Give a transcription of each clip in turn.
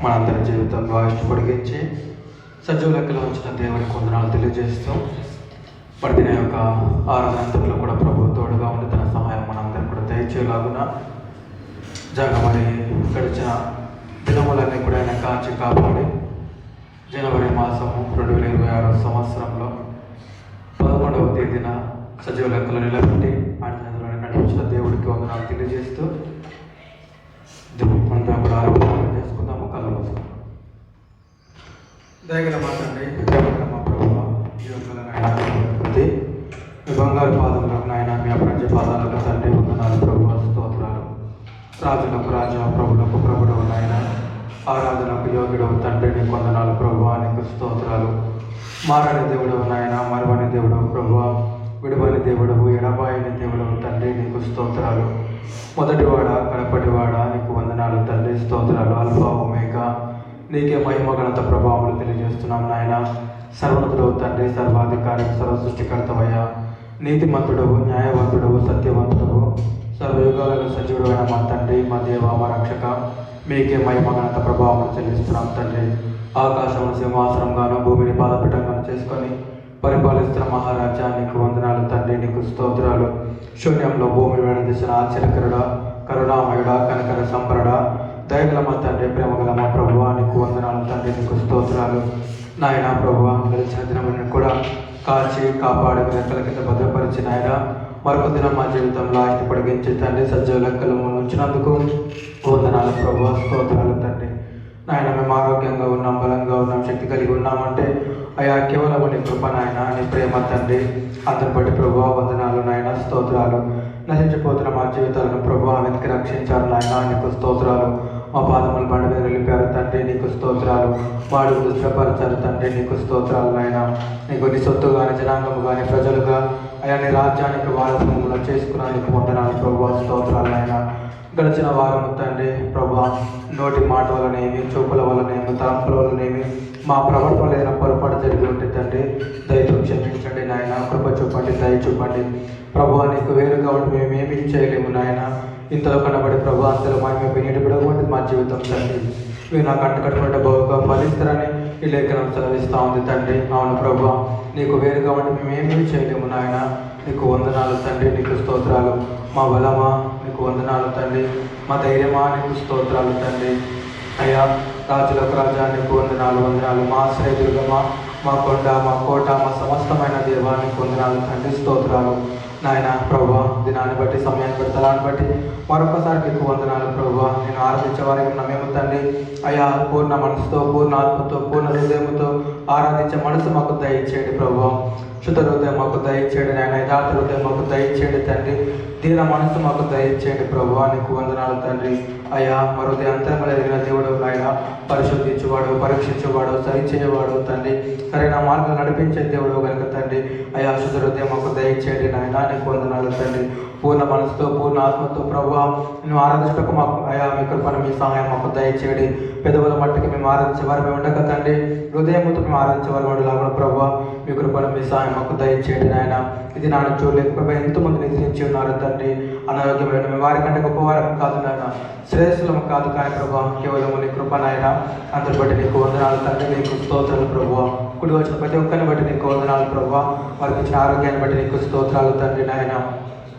మనందరి జీవితంలో ఆయుష్ పొడిగించి సజీవ లెక్కలో ఉంచిన దేవునికి వందనాలు తెలియజేస్తూ పడిన యొక్క ఆరాధనలో కూడా ప్రభు తోడుగా ఉండి తన సహాయం మనందరం కూడా దయచేలాగున మరి గడిచిన దినములన్నీ కూడా ఆయన కాచి కాపాడి జనవరి మాసము 2026 సంవత్సరంలో 11వ తేదీన సజీవ లెక్కలు నిలబెట్టి ఆయన నడిపించిన దేవుడికి వందనాలు తెలియజేస్తూ అంతా కూడా ఆరోగ్యం చేసుకుందాము. కళ్ళు మూసుకుందాం. దయగల మాట్లాడి మా ప్రభుత్వ ప్రతి మీ బంగారు పాదములకు నాయన మీ అప్రంజ పాదాలకు తండ్రి వందనాలు ప్రభు స్తోత్రాలు. రాజులకు రాజు ప్రభులకు ప్రభుడవు నాయన ఆరాధనకు యోగుడవు తండ్రి నీకు వందనాలు ప్రభు నీకు స్తోత్రాలు. మారని దేవుడవు నాయన మరవని దేవుడవు ప్రభు విడువని దేవుడవు ఎడబాయని దేవుడవు తండ్రి నీకు స్తోత్రాలు. మొదటివాడ కడపటివాడ నీకు వందనాలు తండ్రి స్తోత్రాలు. అల్ఫా ఒమేగా నీకే మహిమ ఘనత ప్రభావాలు తెలియజేస్తున్నాం నాయన. సర్వోన్నతుడవు తండ్రి సర్వాధికారి సర్వ సృష్టికర్తవయ్యా నీతిమంతుడవు న్యాయవంతుడవు సత్యవంతుడవు సర్వయుగాలలో సజీవుడు అయిన మా తండ్రి మా దేవ మా రక్షక మీకే మహిమ ఘనత ప్రభావం చెల్లిస్తున్నాం తండ్రి. ఆకాశం సింహాసనంగాను భూమిని పాదపీఠంగాను చేసుకొని పరిపాలిస్తున్న మహారాజా నీకు వందనాలు తండ్రి నీకు స్తోత్రాలు. శూన్యంలో భూమిని వెడదీసిన ఆశ్చర్యకరుడ కరుణామయుడ కనకర సంపరడ దయగల మా తండ్రి ప్రేమగల మా ప్రభువా నీకు వందనాలు తండ్రి నీకు స్తోత్రాలు. నాయన ప్రభువా గెలిచిన దినములను కూడా కాచి కాపాడి రెక్కల కింద భద్రపరిచిన ఆయన మరొక దినం మా జీవితంలో ఆయన పొడిగించి తండ్రి సజీవ లెక్కలు ఉంచినందుకు వందనాలు ప్రభువా స్తోత్రాలు తండ్రి. నాయన మేము ఆరోగ్యంగా ఉన్నాం బలంగా ఉన్నాం శక్తి కలిగి ఉన్నామంటే అయా కేవలం నీ కృప నాయన నీ ప్రేమ తండ్రి అందరి బట్టి ప్రభువా వందనాలు నాయన స్తోత్రాలు. నశించిపోతున్న మా జీవితాలను ప్రభువా వెతికి రక్షించారు నాయన నీకు స్తోత్రాలు. మా పాదములు బండి మీద నిలిపారు తండ్రి నీకు స్తోత్రాలు. వాడు దుష్టపరచారు తండ్రి నీకు స్తోత్రాలు నాయన. నీకు నీ సొత్తు కానీ జనాంగము కానీ ప్రజలుగా అయా నీ రాజ్యానికి వారసములో చేసుకున్నానికి వందనాలు ప్రభువా స్తోత్రాలు నాయన. గడిచిన వారము తండ్రి ప్రభువా నోటి మాట వలనేమి చూపుల వలనేమి తలంపుల వలనేమి మా ప్రవర్తన ఏదైనా పొరపాటు జరిగి ఉంటే తండ్రి దయతో క్షమించండి నాయన. కృప చూపండి దయ చూపండి ప్రభువా నీకు వేరుగా ఉండి మేమేమీ చేయలేము నాయన. ఇంతలో కనబడి ప్రభు అంతలో మేము నీటి బిడగొంటుంది మా జీవితం తండ్రి. మీరు నాకు అంటకట్టుకుంటే బహుగా ఫలిస్తారని ఈ లేఖనం సెలవిస్తూ ఉంది తండ్రి. అవును ప్రభు నీకు వేరుగా ఉండి మేమేమీ చేయలేము నాయన. నీకు వందనాలు తండ్రి నీకు స్తోత్రాలు. మా బలమా నీకు వందనాలు తండ్రి. మా ధైర్యమా నీకు స్తోత్రాలు తండ్రి. అయ్యా రాజులకు రాజా నీకు వందనాలు వందనాలు. మా ఆశ్రయదుర్గమా మా కొండ మా కోట మా సమస్తమైన దేవా నీకు వందనాలు తండ్రి స్తోత్రాలు. నాయన ప్రభువా దినాన్ని బట్టి సమయాన్ని బట్టి తలాన్ని బట్టి మరొకసారి నీకు వందనాలు ప్రభువా. నేను ఆరాధించే వారికి ఉన్నామేమో తండ్రి. అయ్యా పూర్ణ మనసుతో పూర్ణ ఆత్మతో పూర్ణ హృదయంతో ఆరాధించే మనసు మాకు దయచేయండి ప్రభువా. శుద్ధ హృదయం మాకు దయచేయండి నాయన. యథార్థ హృదయం మాకు దయచేయండి తండ్రి. దీన మనసు మాకు దయచేయండి ప్రభువా నీకు వందనాలు తండ్రి. అయ్యా మరొక అంతరంగా ఎదిగిన దేవుడు నాయన పరిశోధించేవాడు పరీక్షించేవాడు సరిచేయవాడు తండ్రి. సరైన మార్గం నడిపించే దేవుడు కనుక తండ్రి. అయ్యా శుద్ధ హృదయం మాకు దయచేయండి నాయన నీకు వందనాలు తండ్రి. పూర్ణ మనసుతో పూర్ణ ఆత్మతో ప్రభువా నువ్వు ఆరాధించటకు మాకు అయా మీ కృపను మీ సహాయం మాకు దయచేయండి. పెదవుల మట్టికి మేము ఆరాధించే వారు మేము ఉండక తండ్రి. హృదయంతో మేము ఆరాధించే వారు ఉండలాగా ప్రభువా మీ కృపను మీ సహాయం మాకు దయచేయండి నాయన. ఇది నాన్న చూడలేదు ప్రభా ఎంతోమంది నిద్రించి ఉన్నారు తండ్రి. అనారోగ్యమైన మేము వారికంటే గొప్పవారం కాదు నాయన శ్రేష్ఠులం కాదు కానీ ప్రభా కేవలం నీ కృప నాయన. అందరి బట్టి నీకు వందనాలు తండ్రి నీకు స్తోత్రాలు ప్రభువా. కుడి వచ్చిన ప్రతి ఒక్కరిని బట్టి నీకు వందనాలు ప్రభువా. వారికి ఇచ్చిన ఆరోగ్యాన్ని బట్టి నీకు స్తోత్రాలు తండ్రి నాయన.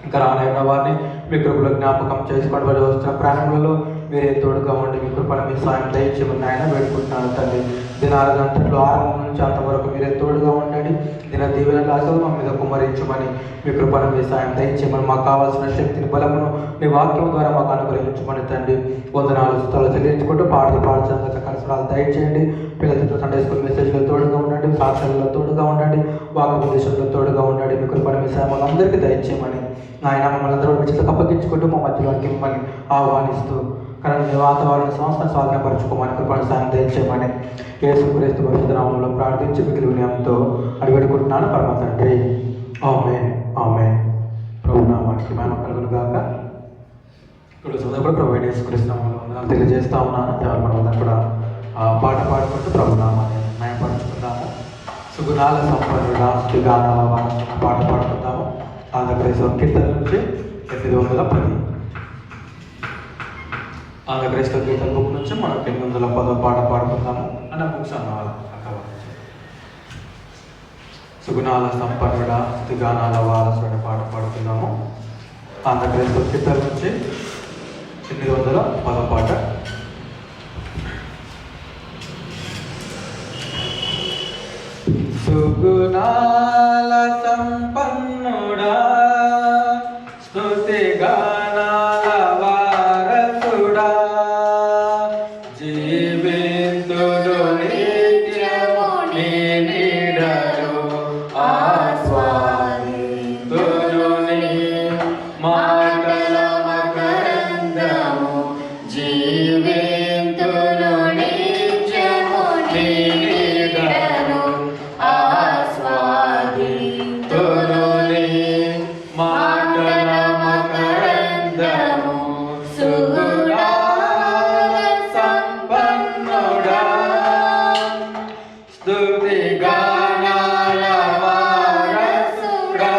ఇంకా రానైన వారిని మీ కృపలో జ్ఞాపకం చేసుకొని వారు వస్తున్న ప్రాణంలో మీరే తోడుగా ఉండి మీ కృపను మీ సాయం దయచేయమని ఆయన వేడుకుంటున్నాను తండ్రి. దినారంతట్లో ఆరంభం నుంచి అంతవరకు మీరే తోడుగా ఉండండి. దిన దీవెనలు అసలు మా మీద కుమ్మరించమని మీ కృపను మీ సాయం దయచేయమని మాకు కావాల్సిన శక్తిని బలమును మీ వాక్యం ద్వారా మాకు అనుగ్రహించమని తండ్రి. వందనాలు స్థలాలు చెల్లించుకుంటూ పాటలు పాడుతున్న కనసరాలు దయచేయండి. పిల్లలతో సండే స్కూల్ మెసేజ్లో తోడుగా ఉండండి. సాక్షాలలో తోడుగా ఉండండి. వాక్యోపదేశంలో తోడుగా ఉండండి. మీ కృపను మీ సాయం అందరికీ దయచేయమని నాయన మమ్మల్ని అందరూ మీ చేతులకు అప్పగించుకుంటూ మా మధ్యలోకి మిమ్మల్ని ఆహ్వానిస్తూ కానీ మీ వాతావరణ సంస్థను స్వాధీనపరచుకోమని కృపను సాయం దయచేయమని యేసుక్రీస్తు పరిశుద్ధ నామములో ప్రార్థించి మిగిలి వినయంతో అడిగడుకుంటున్నాను పరమ తండ్రి. ఆమేన్ ఆమేన్. ప్రభు నామానికి మహిమ కలుగును గాక. ఇప్పుడు సందర్భంలో ప్రభు యేసుక్రీస్తు నామములో వందనాలు తెలియజేస్తా ఉన్నాను. మనమందరం కూడా పాట పాడుకుంటూ ప్రభు నామాన్ని మహిమపరచుకుందాము. సుగుణాల సంపన్నుడా స్తుతిగానాల వారసున పాట పాడుకుందాము. ఆంధ్రప్రదేశ్ కీర్తన నుంచి 810. ఆంధ్రప్రదేశ్ గీత బుక్ నుంచి మనం 810 పాట పాడుకుందాము అన్న బుక్స్ అన్నవాళ్ళు సుగుణాల సంపన్నుడ స్థితిగానాల వారసుడ పాట పాడుతున్నాము. ఆంధ్రప్రదేశ్ గీతల నుంచి 810 పాట. సుగుణాల సంపన్నుడా స్తుతిగానాల వారసుడా జీవింతుడు నిత్యము నీ నీడలో ఆస్వాదింతును నీ మాటల మకరందము జీవింతును నిత్యము నీ నీడలో ఆస్వాదింతును నీ మాటల మకరందము సుగుణాల సంపన్నుడా స్తుతిగానాల వారసుడా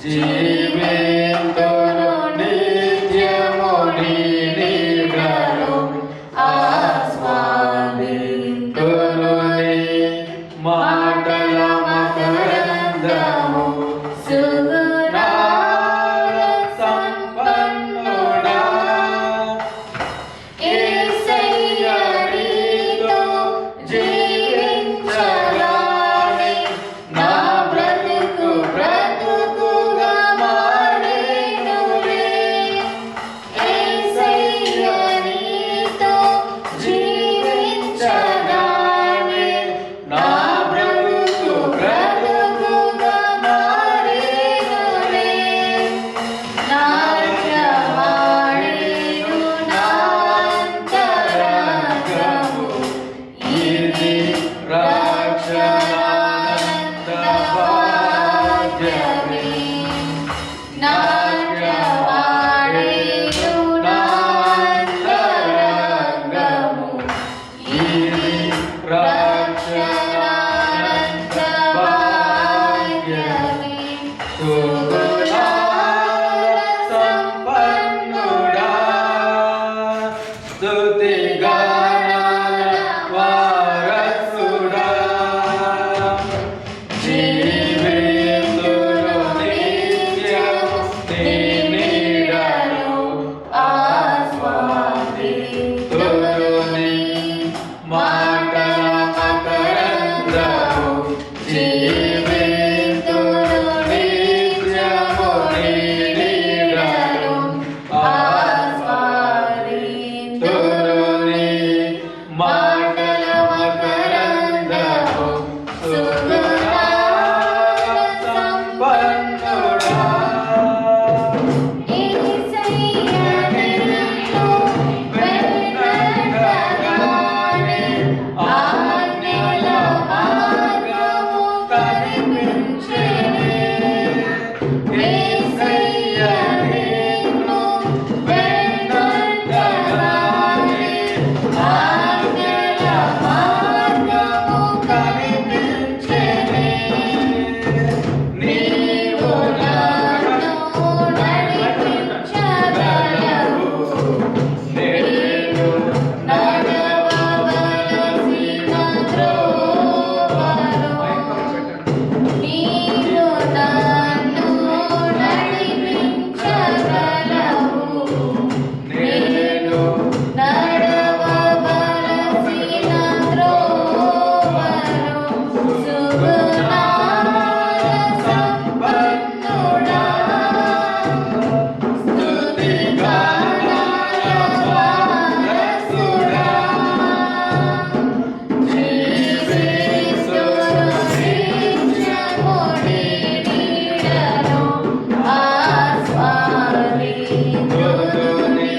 జీవింతును నిత్యము నీ నీడలో ఆస్వాదింతును నీ మాటల మకరందము సుగుణాల సంపన్నుడా యేసయ్య నీతో జీవించగానే నా బ్రతుకు బ్రతుకుగా మారేనులే. యేసయ్య నీతో జీవించగానే నా బ్రతుకు బ్రతుకుగా మారేనులే. నాట్యమాడేను నా అంతరంగము ఇది రక్షణానంద భాగ్యమే. నాట్యమాడేను నా అంతరంగము ఇది రక్షణానంద భాగ్యమే. సుగుణాల సంపన్నుడా స్తుతిగానాల వారసుడా జీవింతును నిత్యము నీ నీడలో ఆస్వాదింతును నీ మాటల మకరందము జీవింతును నిత్యము నీ నీడలో ఆస్వాదింతును నీ మాటల మకరందము సుగుణాల సంపన్నుడా యేసయ్య నీతో వెన్నడగానే ఆజ్ఞల మార్గము కనిపించెనే. యేసయ్య నీతో వెన్నడగానే ఆజ్ఞల మార్గము కనిపించెనే. నీవు నన్ను నడిపించగలవు నేను నడవవలసిన త్రోవలో. నీవు నన్ను నడిపించగలవు నేను నడవవలసిన త్రోవలో. సుగుణాల సంపన్నుడా స్తుతిగానాల వారసుడా జీవింతును నిత్యము నీ నీడలో ఆస్వాదింతును నీ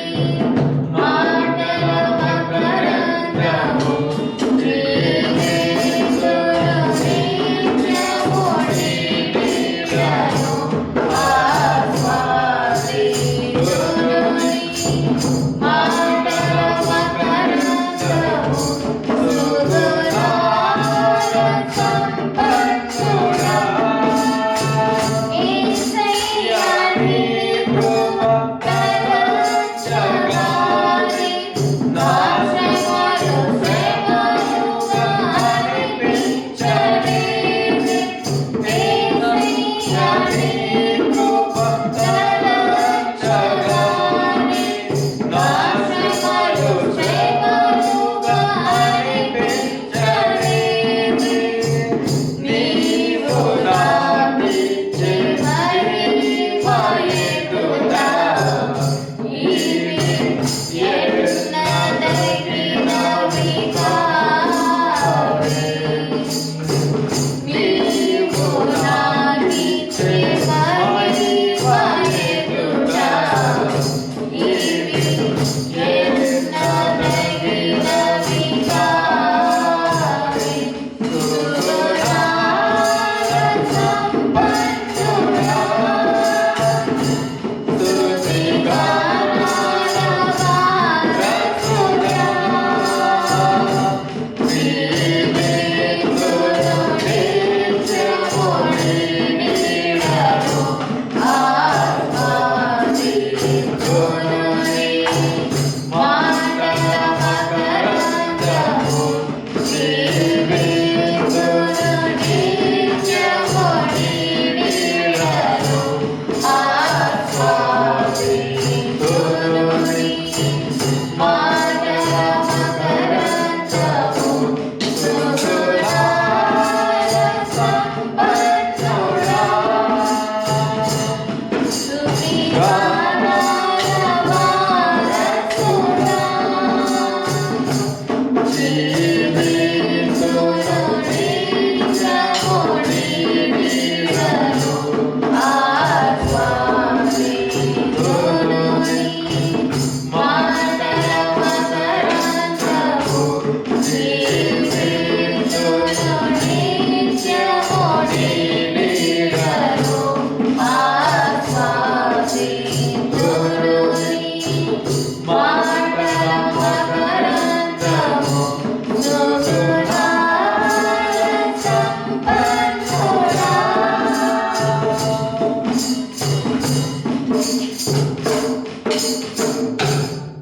మాటల మకరందము జీవింతును నిత్యము నీ నీడలో ఆస్వాదింతును నీ మాటల మకరందము సుగుణాల సంపన్నుడా యేసయ్య నీ కృప కరచగా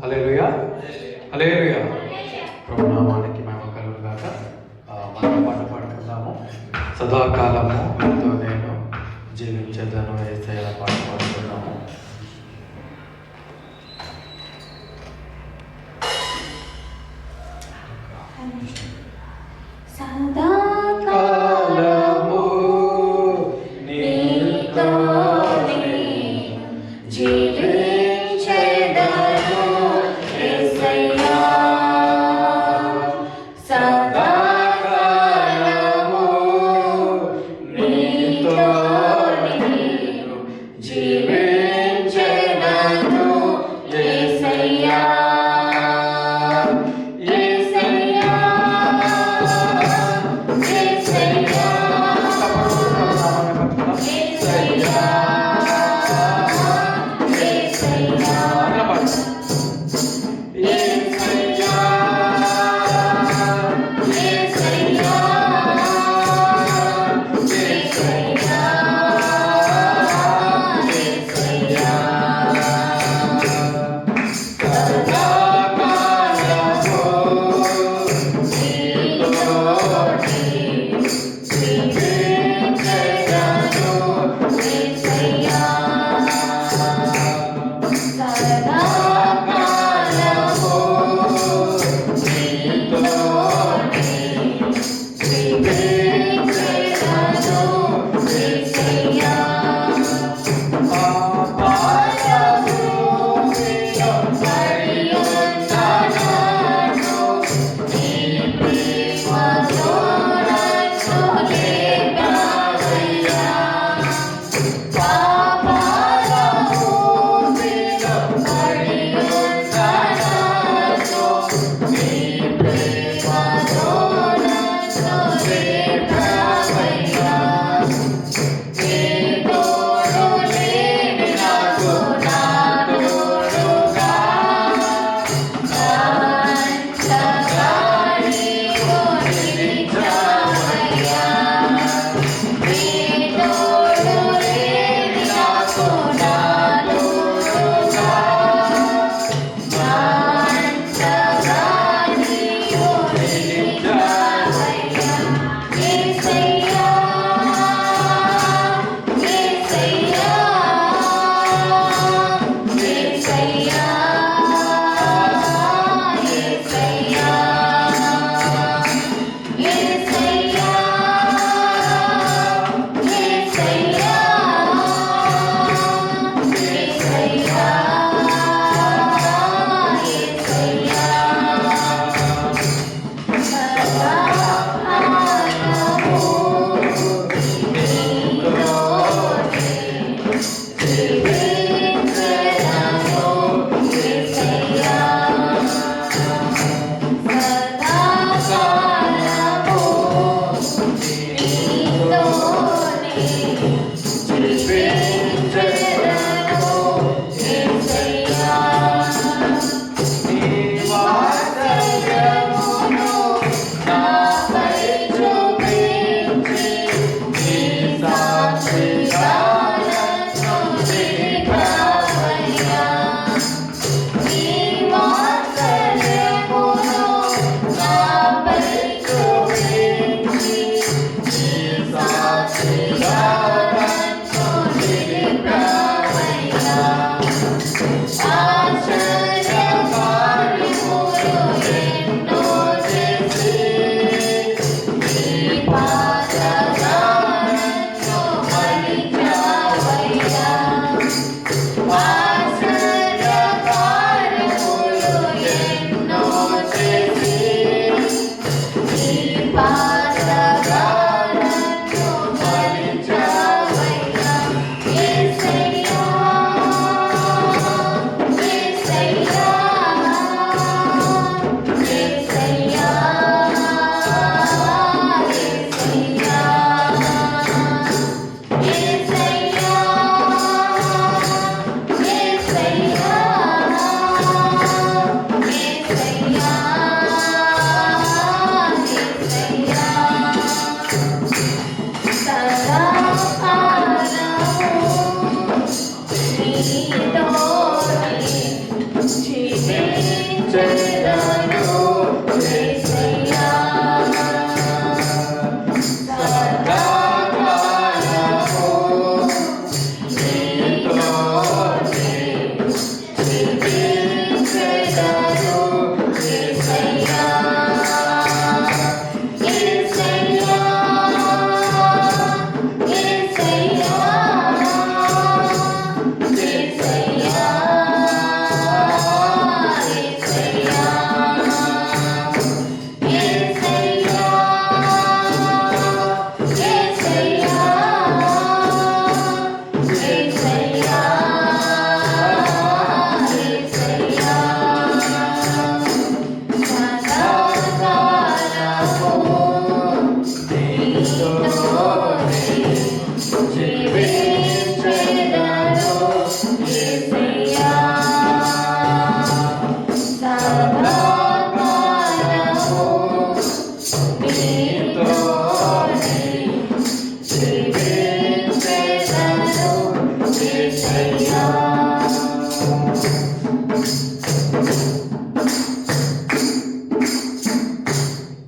హల్లెలూయా, హల్లెలూయా. ప్రభు నామానికి మహిమ కలుగును గాక. మనం పాట పాడుకుందాము. సదాకాలము ఎంతో నేను జీవించేదను యేసయ్య పాట పాడుకుందాము. సదాకాలము నీతో జీవించెదను యేసయ్యా. సదాకాలము నీతో జీవించెదను యేసయ్యా. సదా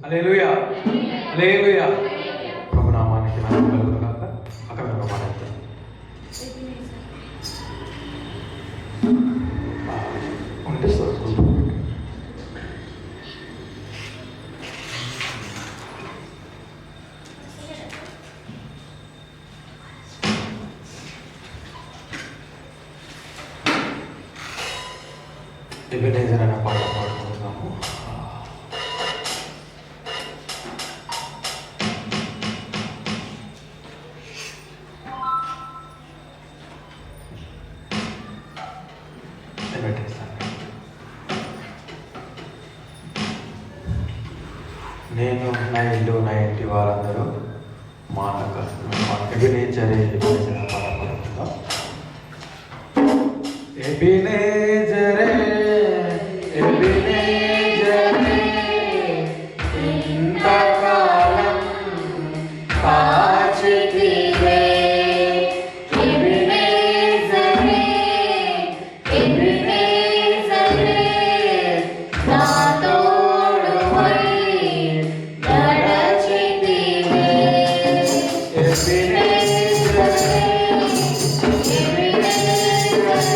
హల్లెలూయా, హల్లెలూయా. ప్రభు నామానికి మహిమ కలుగును గాక. అక్కడ మాట్లాడతాం. ఉంటే ఎబెనేజర్ అనే పాట పాడుకుంటున్నాము. నేను నా ఇల్లు నా ఇంటి వారందరూ మానక ఎబినేజరే ఎబినేజర్ పాట పాడుకుందాం. ఎబినేజరే ఎబినేజరే ఇంతకాలం కాచితివే. ఎబినేజరే ఎబినేజరే నా తోడువై నడచితివే. ఎబినేజరే ఎబినేజరే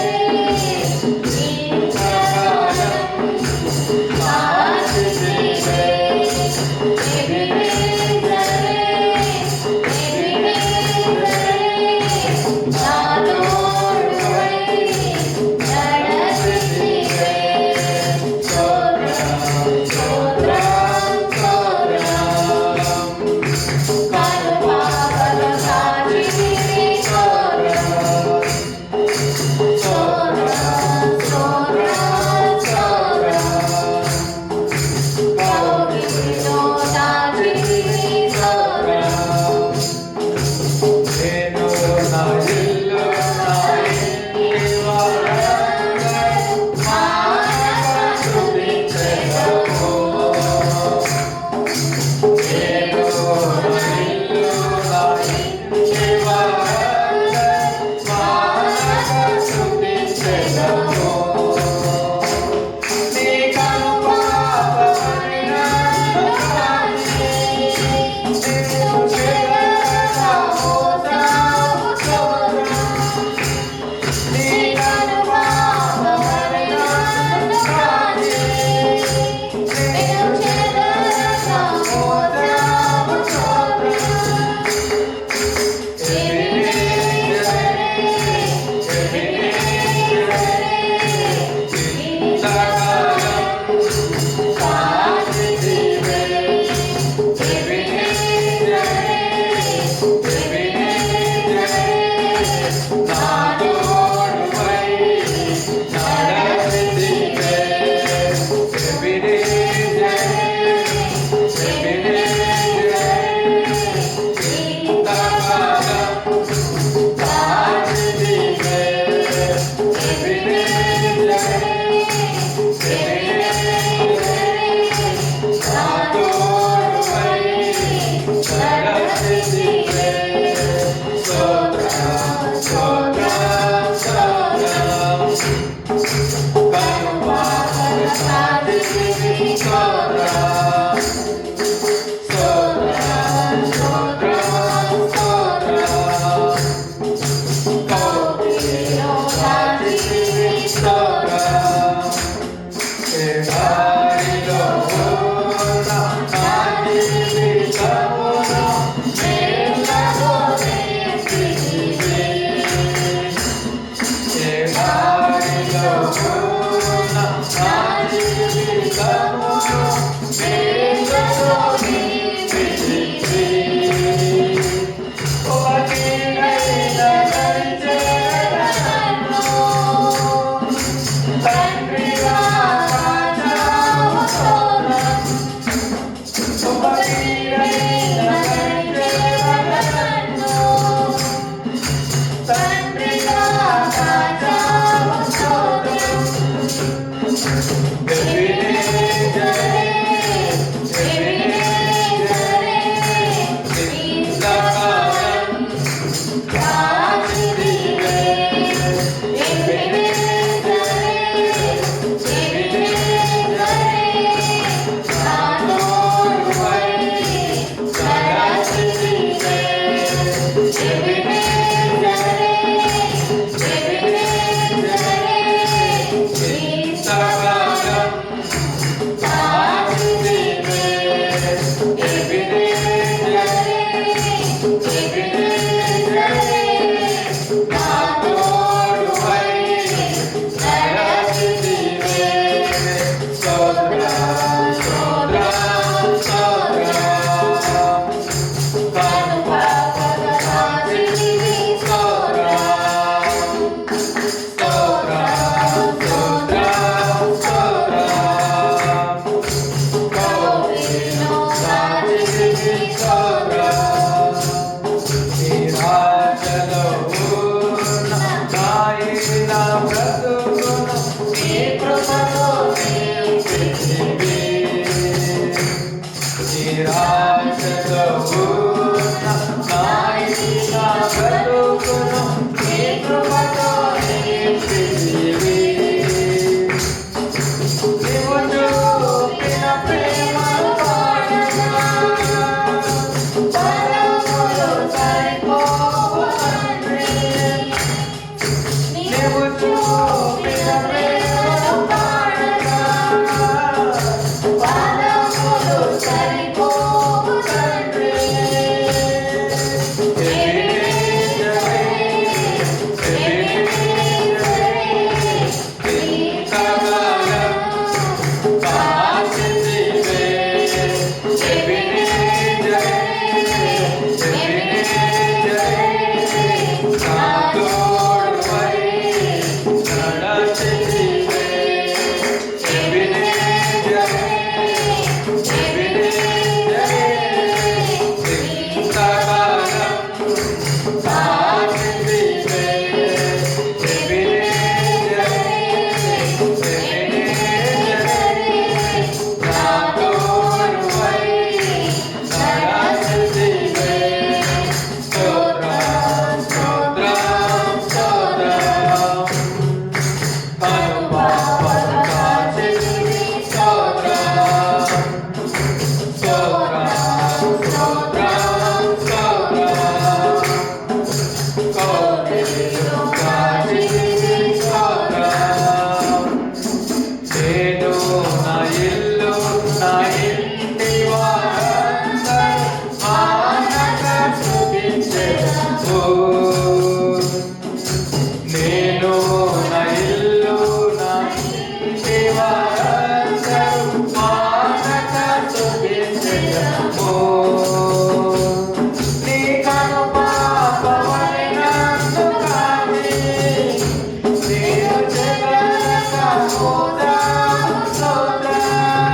Soda,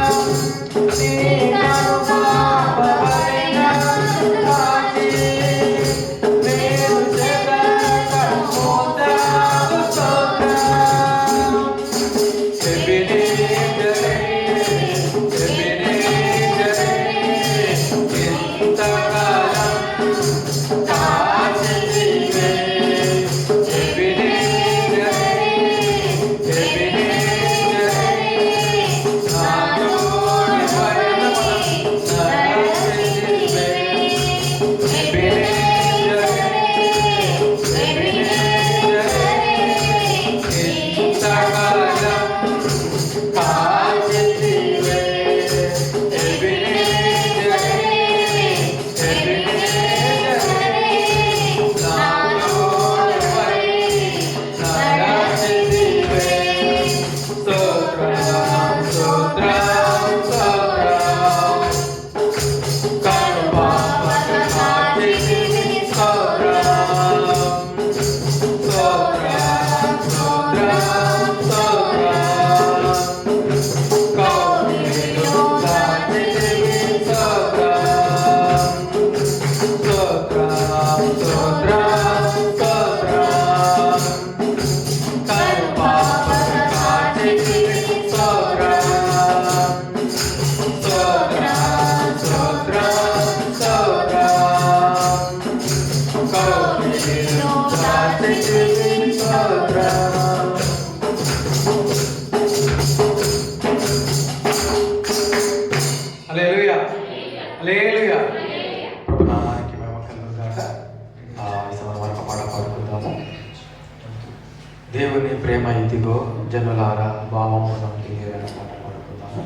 ప్రేమ ఇదిగో జనులారా భావమును తీయరని పాట పాడుకుందాము.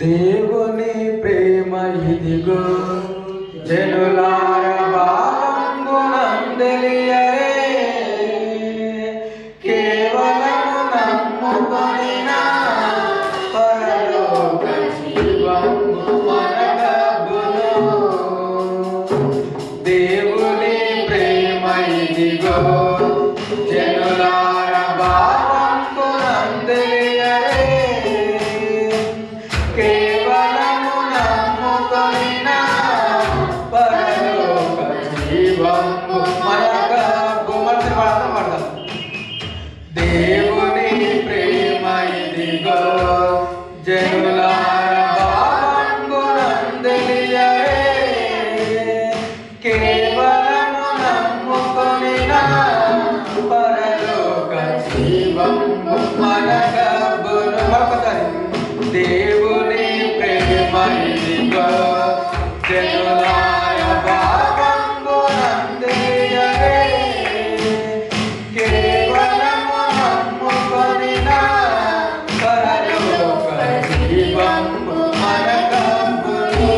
దేవుని ప్రేమ ఇదిగో జనులార భావమునందెలియరే, కేవలము నమ్ముకొనిన పరలోక జీవము మనకగును. దేవుని ప్రేమ ఇదిగో జనులార భావమునందెలియరే, కేవలము నమ్ముకొనిన పరలోక జీవము మనకగు. మనసు పడతాం. దేవుని ప్రేమ ఇదిగో జనులార భావమునందెలియరే, కేవలము నమ్ముకొనిన పరలోక జీవము మనకగును. మరొకసారి దేవుని ప్రేమ ఇదిగో జనులార భావమునందెలియరే, కేవలము నమ్ముకొనిన పరలోక జీవము మనకగును.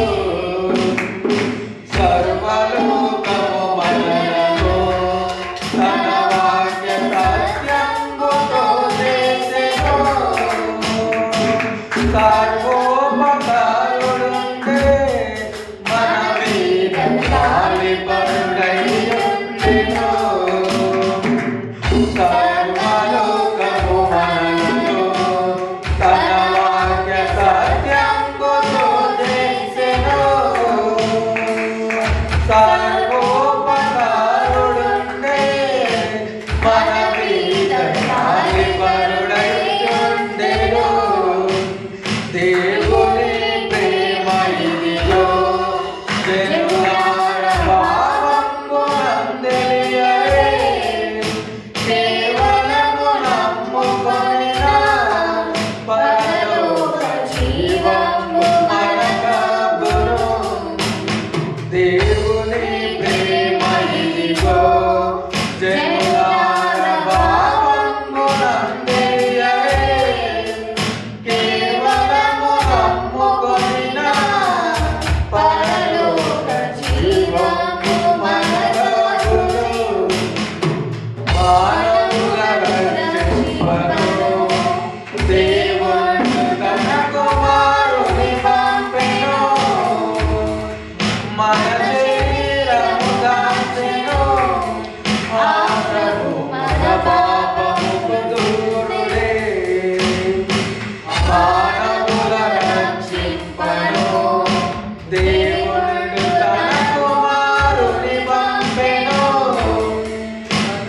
సర్వలోకము మనలను తన వాక్య సత్యంబుతో చేసెను. సర్వోపకారుడుండే మన మీద జాలిపరుడై ఉండెను. సర్వలోకము మనలను తన వాక్య సత్యంబుతో చేసెను. సర్వోపకారుడుండే మన మీద జాలిపరుడై ఉండెను. దేవుని ప్రేమ ఇదిగో జనులార భావమునందెలియరే, కేవలము నమ్ముకొనిన పరలోక జీవము మనకగును. దేవుని ప్రేమ ఇదిగో జనులార భావమునందెలియరే, కేవలము నమ్ముకొనిన పరలోక జీవము మనకగును. మానవుల రక్షింపను దేవుడు తన కుమారుని పంపెను. మన శరీరము దాచెను, ఆ ప్రభు మన పాపముకు దూరుడే. మానవుల రక్షింపను దేవుడు తన కుమారుని పంపెను.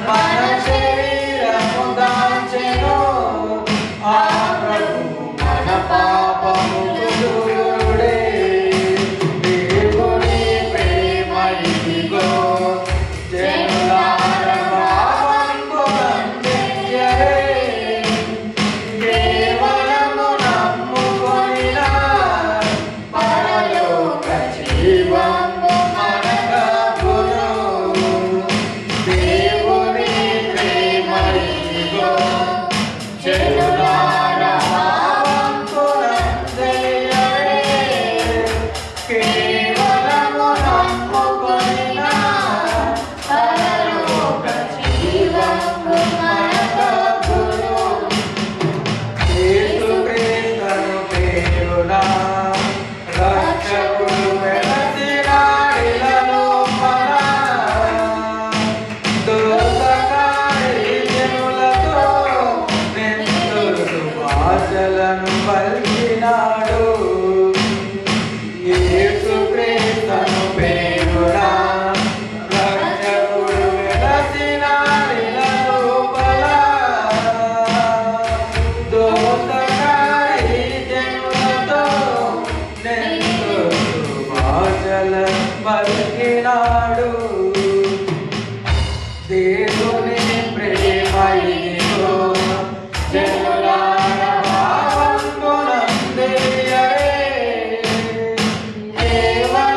మన శరీరము దాచెను, ఆ ప్రభు మన పాపముకు దూరుడే. దేవుని ప్రేమ ఇదిగో జనులార భావమునందెలియరే, కేవలము నమ్ముకొనిన పరలోక జీవము మనకగును. దేవుని ప్రేమ ఇదిగో జనులార భావమునందెలియరే, కేవలము నమ్ముకొనిన పరలోక జీవము మనకగును. యేసుక్రీస్తును పేరున రక్షకుడు వెలసినాడిలలో మన దోసకారి జనులతో నెత్తురు భాషలను పలికినాడు. యేసుక్రీస్తును పేరున రక్షకుడు వెలసినాడిలలో మన దోసకారి జనులతో నెత్తురు భాషలను పలికినాడు. దేవుని ప్రేమ ఇదిగో జనులార భావమునందెలియరే, కేవలము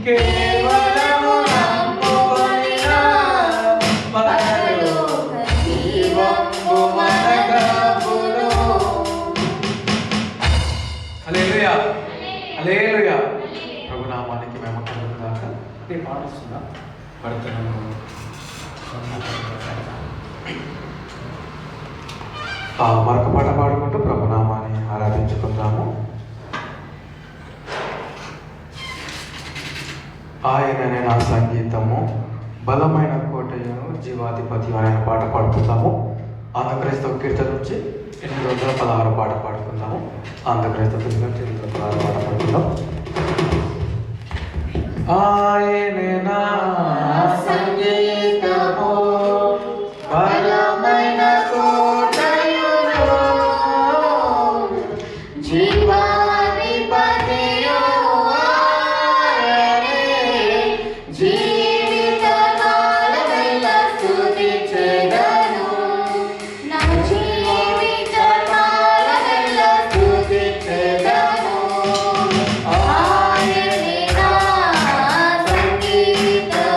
కేవలము నమ్ముకొనిన పరలోక జీవము మనకగును. హల్లెలూయా హల్లెలూయా. ప్రభునామానికి మేము కలుగుగాక. ఈ పాట వస్తుందా? పడుతున్నాము. మరొక పాట పాడుకుంటూ ప్రభునామాన్ని ఆరాధించుకుందాము. ఆయననే నా సంగీతము, బలమైన కోటయను, జీవాధిపతి ఆయన పాట పాడుకుందాము. ఆంధ్రక్రైస్తవ కీర్తన నుంచి 816 పాట పాడుకుందాము. ఆంధ్రక్రైస్తవ కీర్తన నుంచి 816 పాట పాడుకుందాం. ఆయనే నా సంగీతము, బలమైన కోటయును, జీవాధిపతియు ఆయనే, జీవితకాలమెల్లా స్తుతించెదను. నా జీవితకాలమెల్లా స్తుతించెదను. ఆయనే నా సంగీతము,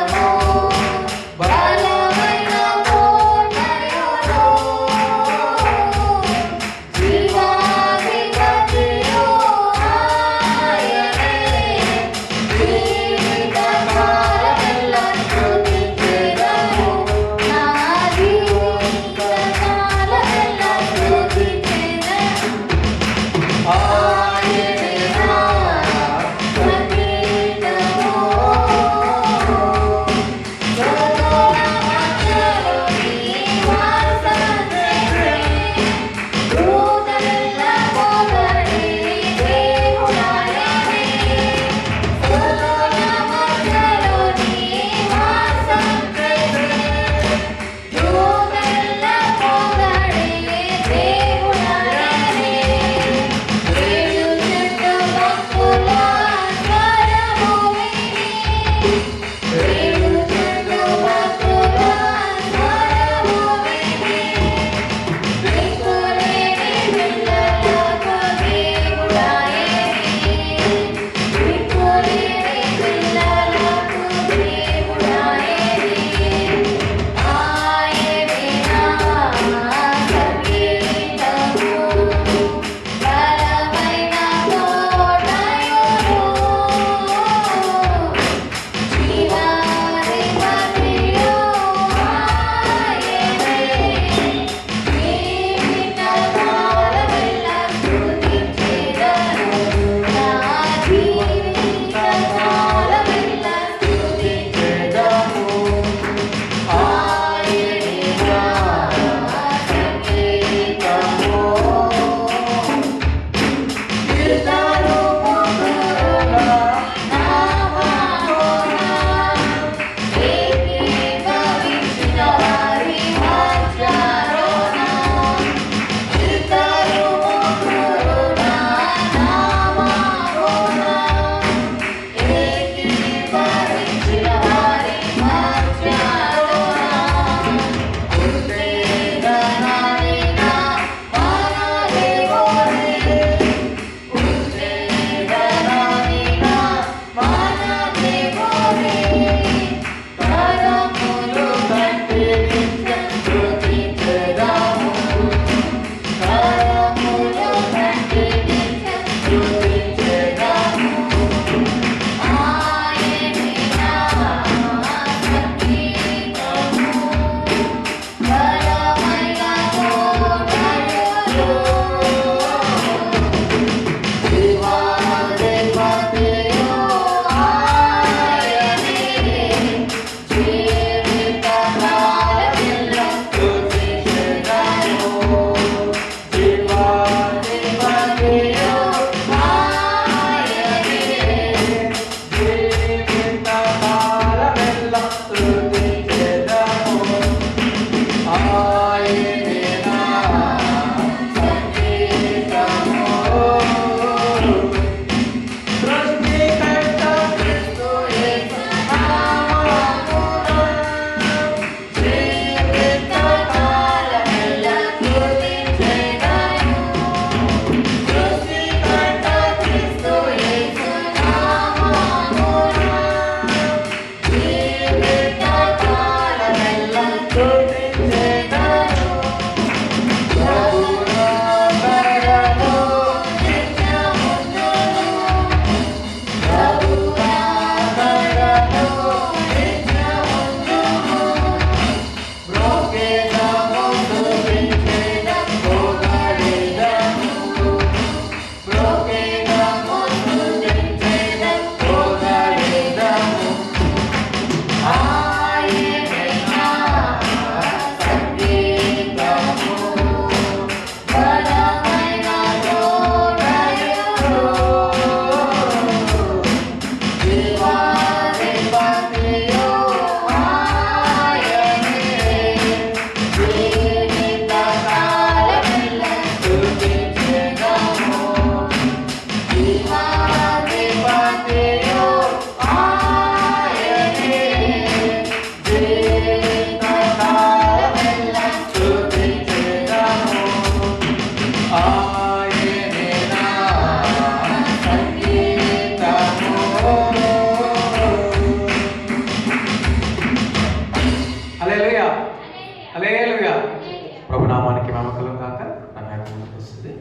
నమ్మకం కాక నాకు ముందుకు వస్తుంది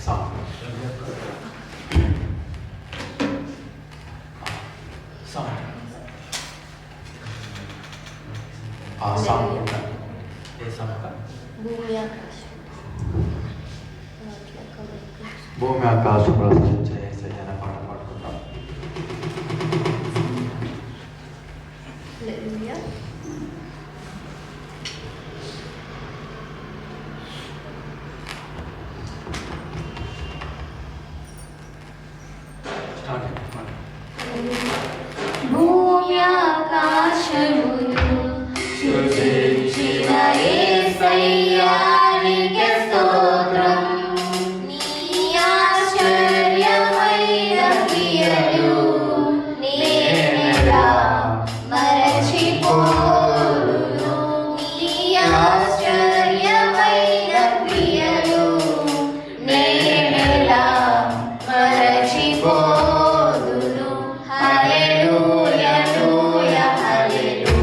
సాంగ్ ఆ సాంగ్ ఏ సాంగ్ భూమి ఆకాశంలో సృష్టించే యేసయ్య అనే పాట పాడుకుంటాం. భూమి ఆకాశములు సృజించిన యేసయ్యా నీకే స్తోత్రం. నీ ఆశ్చర్యమైన క్రియలు నేనెలా మరచిపోదును. నీ ఆశ్చర్యమైన క్రియలు నేనెలా మరచిపోదును. హల్లెలూయా హల్లెలూయా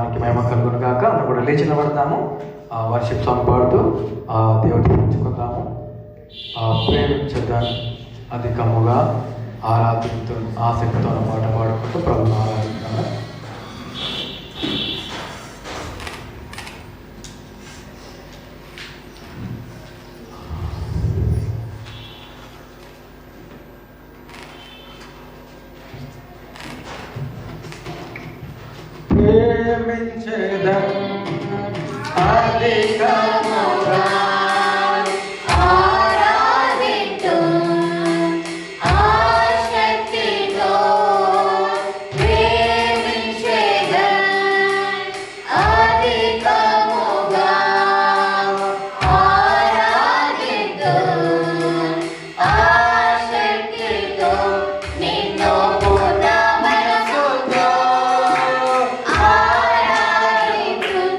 నామానికి మహిమ కలుగును గాక. మనం కూడా లేచి నిలబడతాము, వర్షిప్ సాంగ్ పాడుతూ దేవుడిని పెంచుకుందాము. ప్రేమించడం అధికముగా ఆరాధిస్తూ ఆసక్తితో పాట పాడుకుంటూ ప్రభుని ఆరాధిస్తాము. ప్రేమించడం అధికముగా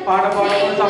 పాట పాడుతూ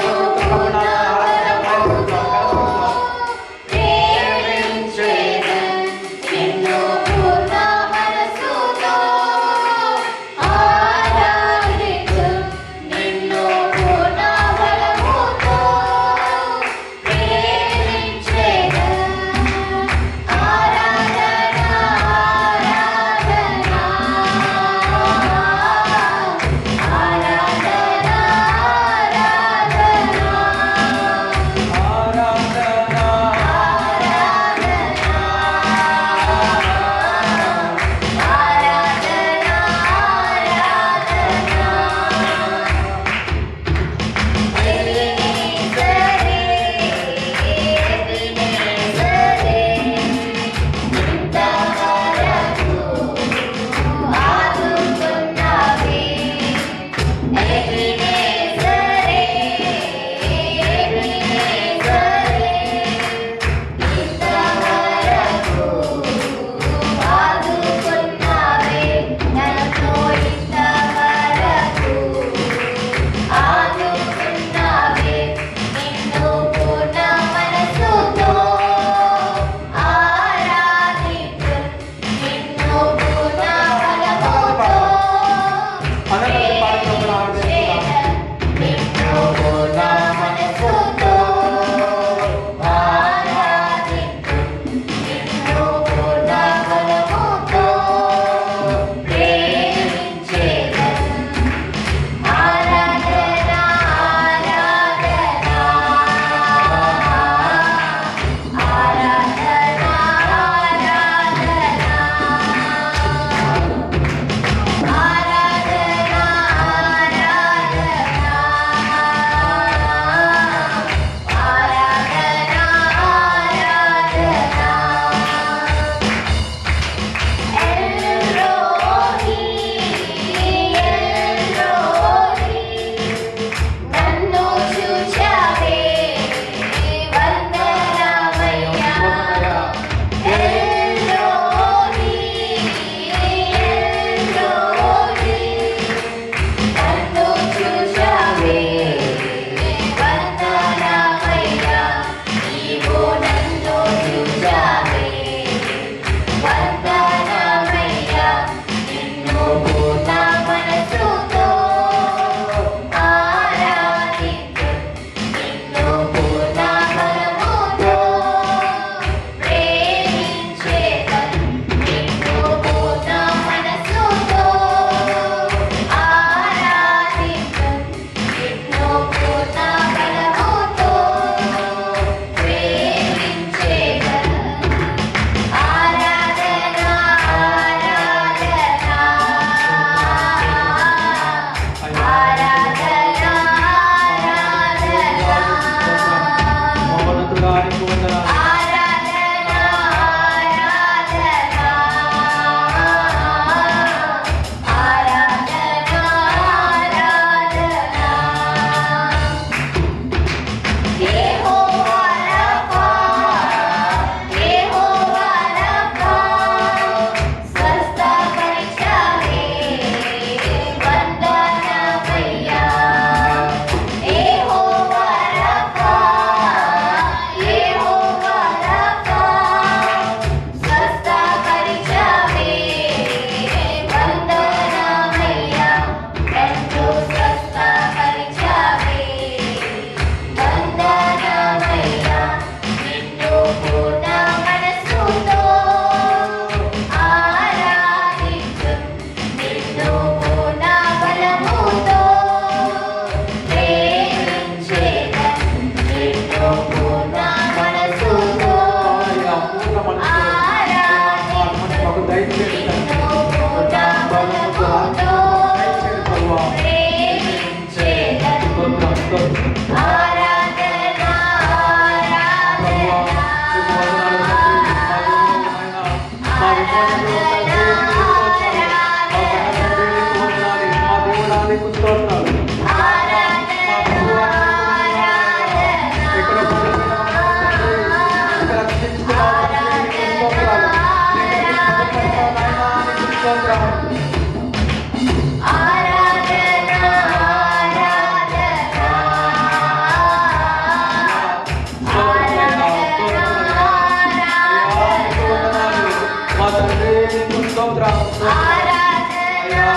స్తోత్రం అయ్యా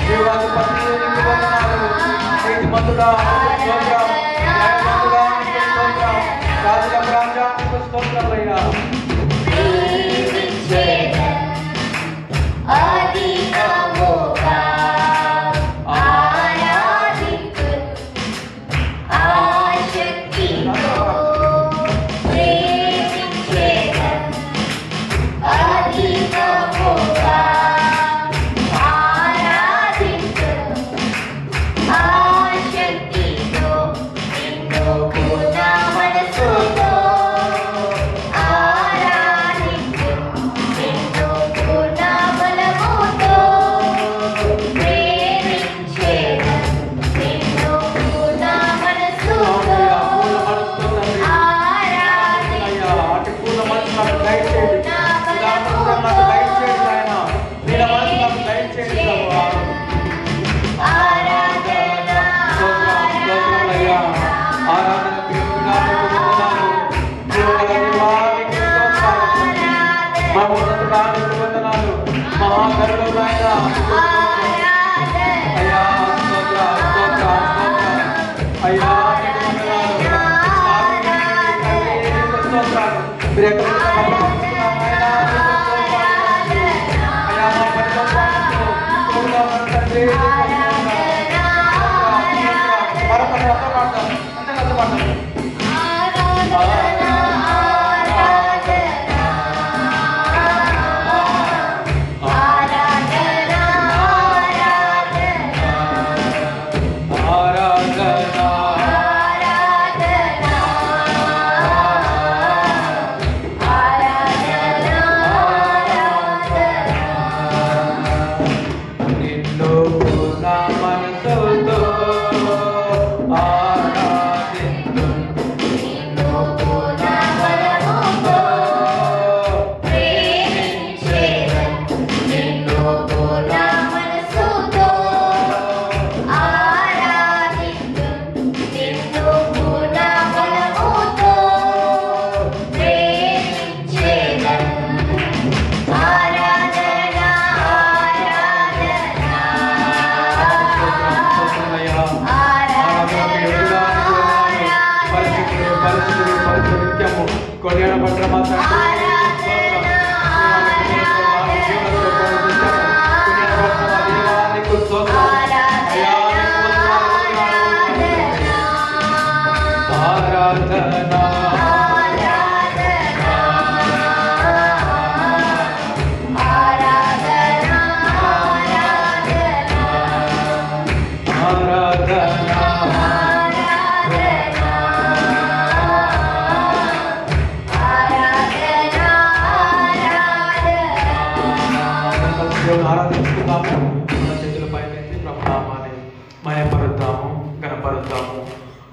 దేవాధిపతి నీకు వందనాలు నీతిమంతుడా నీకు స్తోత్రం న్యాయవంతుడా నీకు స్తోత్రం రాజులకు రాజా నీకు స్తోత్రం అయ్యా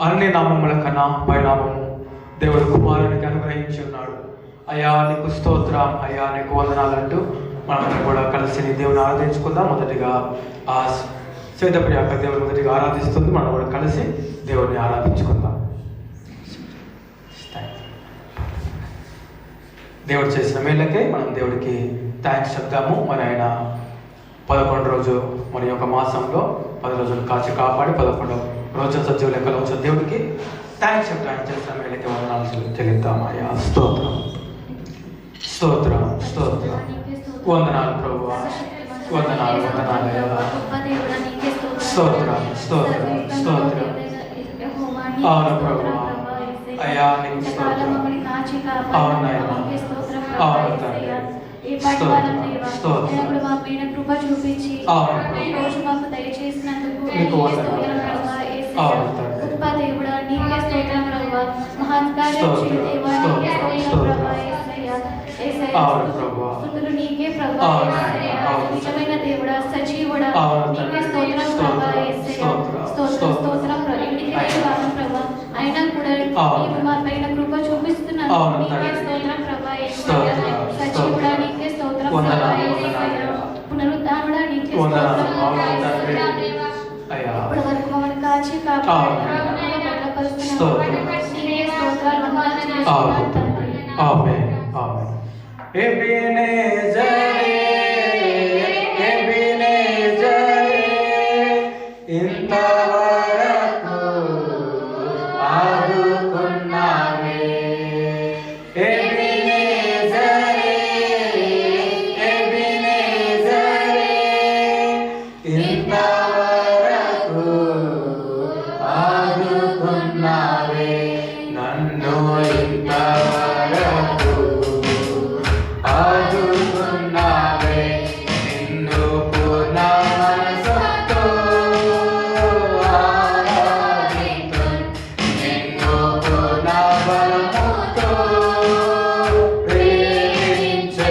అన్ని నామముల కన్నా పైనామము దేవుడు కుమారునికి అనుగ్రహించి ఉన్నాడు. అయ్యా నీకు స్తోత్రం, అయ్యా నీకు వందనాలంటూ మనం కూడా కలిసి నీ దేవుని ఆరాధించుకుందాం. మొదటిగా ఆ శ్వేతప్రియాక దేవుని మొదటిగా ఆరాధిస్తుంది, మనం కూడా కలిసి దేవుడిని ఆరాధించుకుందాం. దేవుడు చేసిన మేళ్ళకే మనం దేవుడికి థ్యాంక్స్ చెప్తాము. మరి ఆయన 11 రోజు మరి యొక్క మాసంలో 10 రోజులు కాచి కాపాడి 11వ రోజు సజీవ లెక్కలో వచ్చిన దేవుడికి థ్యాంక్స్ చెప్తా. ఆయన చేసిన మేళ్ళకే వందనాలు చెల్లిద్దాం. అయ్యా స్తోత్రం స్తోత్రం స్తోత్రం వందనాలు ప్రభువా, వందనాలు వందనాలు అయ్యా. స్తోత్రం స్తోత్రం స్తోత్రం. అవును ప్రభువా, అయ్యా నీకు స్తోత్రం. అవును అయ్యా, అవును తండ్రి. కృప చూపించి రోజు మాకు దయచేసినందుకు దేవుడా నీకే స్తోత్రం ప్రభువా. మహత్కార్యం దేవా నీకే స్తోత్రం ప్రభువా. స్తుతులు నీకే ప్రభువా. నిజమైన దేవుడా, సజీవుడా నీకే స్తోత్రం ప్రభువా. స్తోత్రం స్తోత్రం ప్రభువా. అయినా కూడా నీవు మా పైన కృప చూపిస్తున్నాను. నీకే స్తోత్రం ప్రభువా. సజీవుడా నీకే స్తోత్రం ప్రభువా. పునరుద్ధానుడా నీకే స్తోత్రం ప్రభువా. ఇప్పటి వరకు మమ్మల్ని కాచి కాపాడి నీకే స్తోత్రాలు వందనాలు చెల్లిస్తున్నాను తండ్రి. ఆమేన్ ఆమేన్. ఆదుకున్నావే నిన్ను పూర్ణ మనసుతో ఆరాధింతున్ నిన్ను పూర్ణ బలముతో ప్రేమించెదన్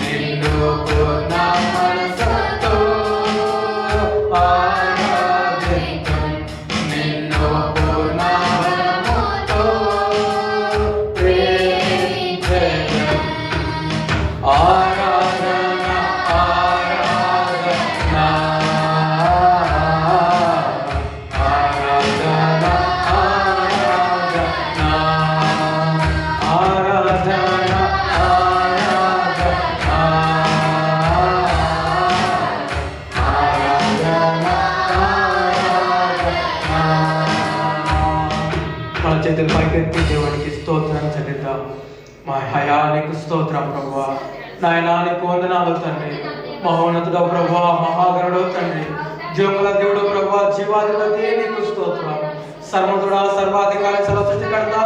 నిన్ను పూర్ణ మనసుతో ఆరాధింతున్ నిన్ను పూర్ణ బలముతో ప్రేమించెదన్ ఆరాధన ఆరాధన ఆరాధన ఆరాధన మన చేతులు పైకెత్తి దేవునికి స్తోత్రం చెల్లిద్దాం. మా హయానికి స్తోత్రం ప్రభువా, నాయనా నీకు వందనాలు తండ్రి. మహోన్నతుడు ప్రభువా, మహాగణుడు తండ్రి, జీవముల దేవుడు ప్రభువా, జీవాధిపతి నీకు స్తోత్రం. సర్వతుడా, సర్వాధికారి, సర్వసృష్టికర్త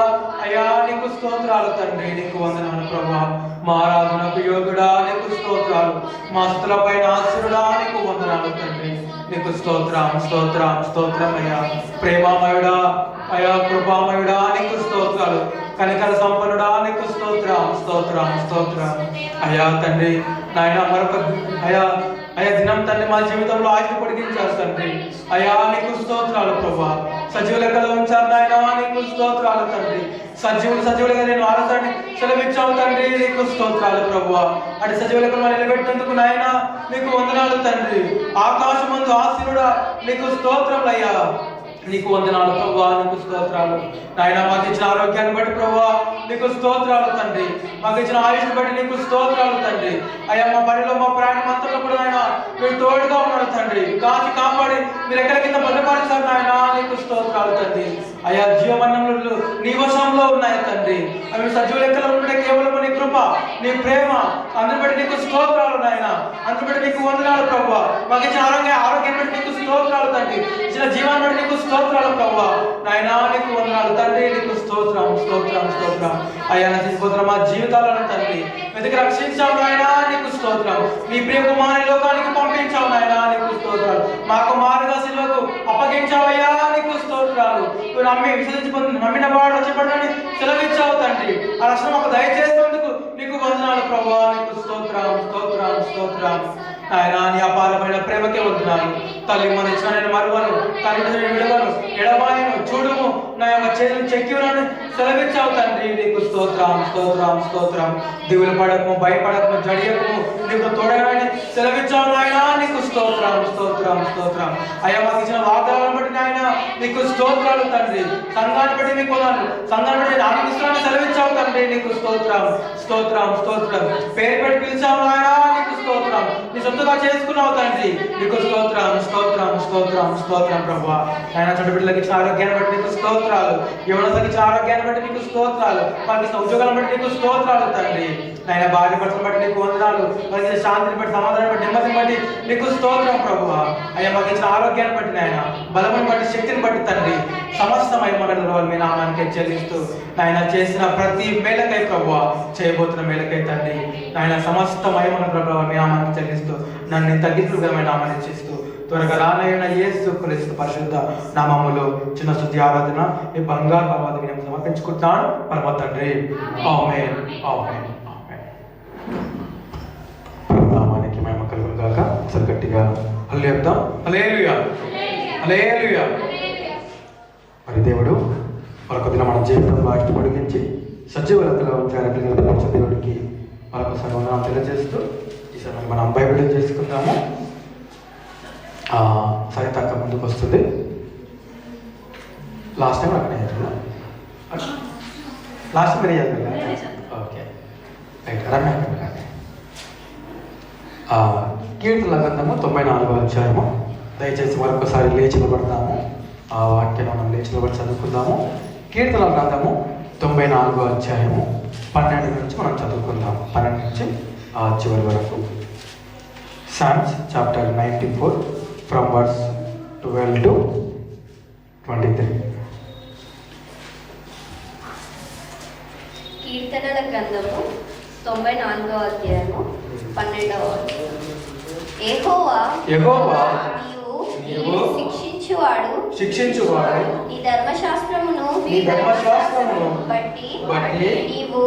అయ్యా నీకు స్తోత్రాలు తండ్రి. నీకు వందనాలు ప్రభువా, మా ఆరాధనకు యోగుడా నీకు స్తోత్రాలు. మా స్తులపైన ఆశీనుడా నీకు వందనాలు తండ్రి. నీకు స్తోత్రం స్తోత్రం స్తోత్రం అయ్యా. ప్రేమామయుడా అయ్యా, కృపామయుడా నీకు స్తోత్రాలు. కనికర సంపన్నుడా నీకు స్తోత్రం స్తోత్రం స్తోత్రం అయ్యా తండ్రి. నాయన మరొక అయ్యా అయ్యా దినం తండ్రి మా జీవితంలో ఆయుధ పొడిగించారు తండ్రి. అయ్యా నీకు స్తోత్రాలు ప్రభా. సజీవ లెక్కలో ఉంచారు నాయన, నీకు స్తోత్రాలు తండ్రి. సజీవులుగా నేను ఆరాధనని సెలవిచ్చావు తండ్రి. నీకు స్తోత్రాలు ప్రభువా. అటు సజీవ లెక్కలు నిలబెట్టినందుకు నాయన నీకు వందనాలు తండ్రి. ఆకాశమందు ఆశీనుడా నీకు స్తోత్రములు అయ్యా. నీకు వందనాలు ప్రభువా, నీకు స్తోత్రాలు నాయన. మాకు ఇచ్చిన ఆరోగ్యాన్ని బట్టి ప్రభువా నీకు స్తోత్రాలు తండ్రి. మాకు ఇచ్చిన ఆయుష్ని బట్టి నీకు స్తోత్రాలు తండ్రి. అయ్యా మా పనిలో మా ప్రయాణం అంతలో కూడా నాయన మీరు తోడుగా ఉన్నారు తండ్రి. కాచి కాపాడి మీరు ఎక్కడి కింద భద్రపరిచారు నాయన. నీకు స్తోత్రాలు తండ్రి. అయ్యా జీవమన్నములు నీ వశంలో ఉన్నాయి తండ్రి. అవి సజీవ లెక్కలో ఉంటే కేవలం నీ కృప, నీ ప్రేమ, అందరి బట్టి నీకు స్తోత్రాలు నాయన. అందరి బట్టి నీకు వందనాలు ప్రభువా. మాకు ఇచ్చిన ఆరోగ్యం బట్టి నీకు స్తోత్రాలు తండ్రి. ఇచ్చిన జీవాన్ని బట్టి నీకు స్తోత్రాలు ప్రభువా. నాయనా నీకు వందనాలు తండ్రి. నీకు స్తోత్రం స్తోత్రం స్తోత్రం అయ్యా. నశించిపోతున్న మా జీవితాలను తండ్రి వెతికి రక్షించావు నాయన. నీకు స్తోత్రం. నీ ప్రియ కుమారుని లోకానికి పంపించావు నాయన. నీకు స్తోత్రాలు. మాకు మారుగా సిలువకు అప్పగించావయ్యా. నీకు స్తోత్రాలు. నువ్వు నమ్మి విశ్వసించి నమ్మిన వాడు రక్షపడని సెలవిచ్చావు తండ్రి. ఆ రక్షణ మాకు దయచేసినందుకు నీకు వందనాలు ప్రభువా. నీకు స్తోత్రం స్తోత్రం స్తోత్రం ఆయన. నీ అపారమైన ప్రేమకే వందనాలు తల్లి. మన ఇచ్చిన నేను మరువను, తల్లి విడవను, ఎడబాయను, చూడుము నా యొక్క చేతులు చెక్కివనని సెలవిచ్చావు తండ్రి. నీకు స్తోత్రం స్తోత్రం స్తోత్రం. దిగులు పడకము, భయపడకము, జడియకము, నీకు తోడగానే సెలవిచ్చావు నాయన. నీకు స్తోత్రం స్తోత్రం స్తోత్రం అయ్యా. మాకు ఇచ్చిన వాగ్దానాలను బట్టి నాయన నీకు స్తోత్రాలు తండ్రి. సంఘాన్ని బట్టి నీకు వందనాలు. సంఘాన్ని బట్టి ఆనందిస్తున్నాను సెలవిచ్చావు తండ్రి. నీకు స్తోత్రం స్తోత్రం స్తోత్రం. పేరు పెట్టి పిలిచావు నాయన. నీకు స్తోత్రం. నీ సొంతగా చేసుకున్నావు తండ్రి. నీకు స్తోత్రం స్తోత్రం స్తోత్రం స్తోత్రం ప్రభువా. ఆయన చెడు బిడ్డలకి ఇచ్చిన ఆరోగ్యాన్ని బట్టి నీకు స్తోత్రాలు. యవనస్తులకి ఇచ్చిన ఆరోగ్యాన్ని బట్టి నీకు స్తోత్రాలు. వాళ్ళకి ఇచ్చిన ఉద్యోగాలను బట్టి నీకు స్తోత్రాలు తండ్రి. ఆయన భార్య భర్తలను బట్టి నీకు వందనాలు. వాళ్ళకి శాంతిని బట్టి, సమాధానం బట్టి, నెమ్మదిని బట్టి నీకు స్తోత్రం ప్రభువా. అయ్యా మాకు ఇచ్చిన ఆరోగ్యాన్ని బట్టి నాయన, బలముని బట్టి, శక్తిని బట్టి తండ్రి సమస్త మహిమలను మీ నామానికి చెల్లిస్తూ నాయన చేసిన ప్రతి మేలకై ప్రభువా, చేయబోతున్న మేలకై తండ్రి నాయన సమస్త మహిమలను ప్రభువా మీ నామానికి చెల్లిస్తూ నన్ను తగ్గింపుగా నామాన్ని ఇచ్చిస్తూ త్వరగా రానైన యేసు క్రీస్తు పరిశుద్ధ నామములో చిన్న స్తుతి ఆరాధన ఈ బంగారు పర్వతం నేను సమర్పించుకుంటున్నాను పరమ తండ్రి. ఆమేన్ ఆమేన్ ఆమేన్. నామానికి మహిమ కలుగును గాక. ఒకసారి గట్టిగా హల్లెలూయా చెప్తాం. హల్లెలూయా హల్లెలూయా. మరి దేవుడు మరొక దిన మన జీవితంలో ఆయుష్ను పొడిగించి సజీవులతలో ఉంచారని దేవుడికి మరొకసారి వందనాలు తెలియజేస్తూ ఈసారి మనం బైబిల్ చేసుకుందాము. సరే తక్కువ ముందుకు వస్తుంది. లాస్ట్ టైం అక్కడ లాస్ట్ మీరు చదువు. Okay right. రమ్య కీర్తనల గ్రంథము 94వ అధ్యాయము. దయచేసి మరొకసారి లేచి నిలబడతాము. ఆ వాక్యాన్ని మనం లేచి నిలబడి చదువుకుందాము. కీర్తనల గ్రంథము 94వ అధ్యాయము 12 నుంచి మనం చదువుకుందాం. 12 నుంచి చివరి వరకు. Psalms chapter 94 from verse 12 to 23. కీర్తనల గ్రంథము 94వ అధ్యాయము 12వ వచనం. యెహోవా నీవు శిక్షించువాడు నీ ధర్మశాస్త్రమును బట్టి నీవు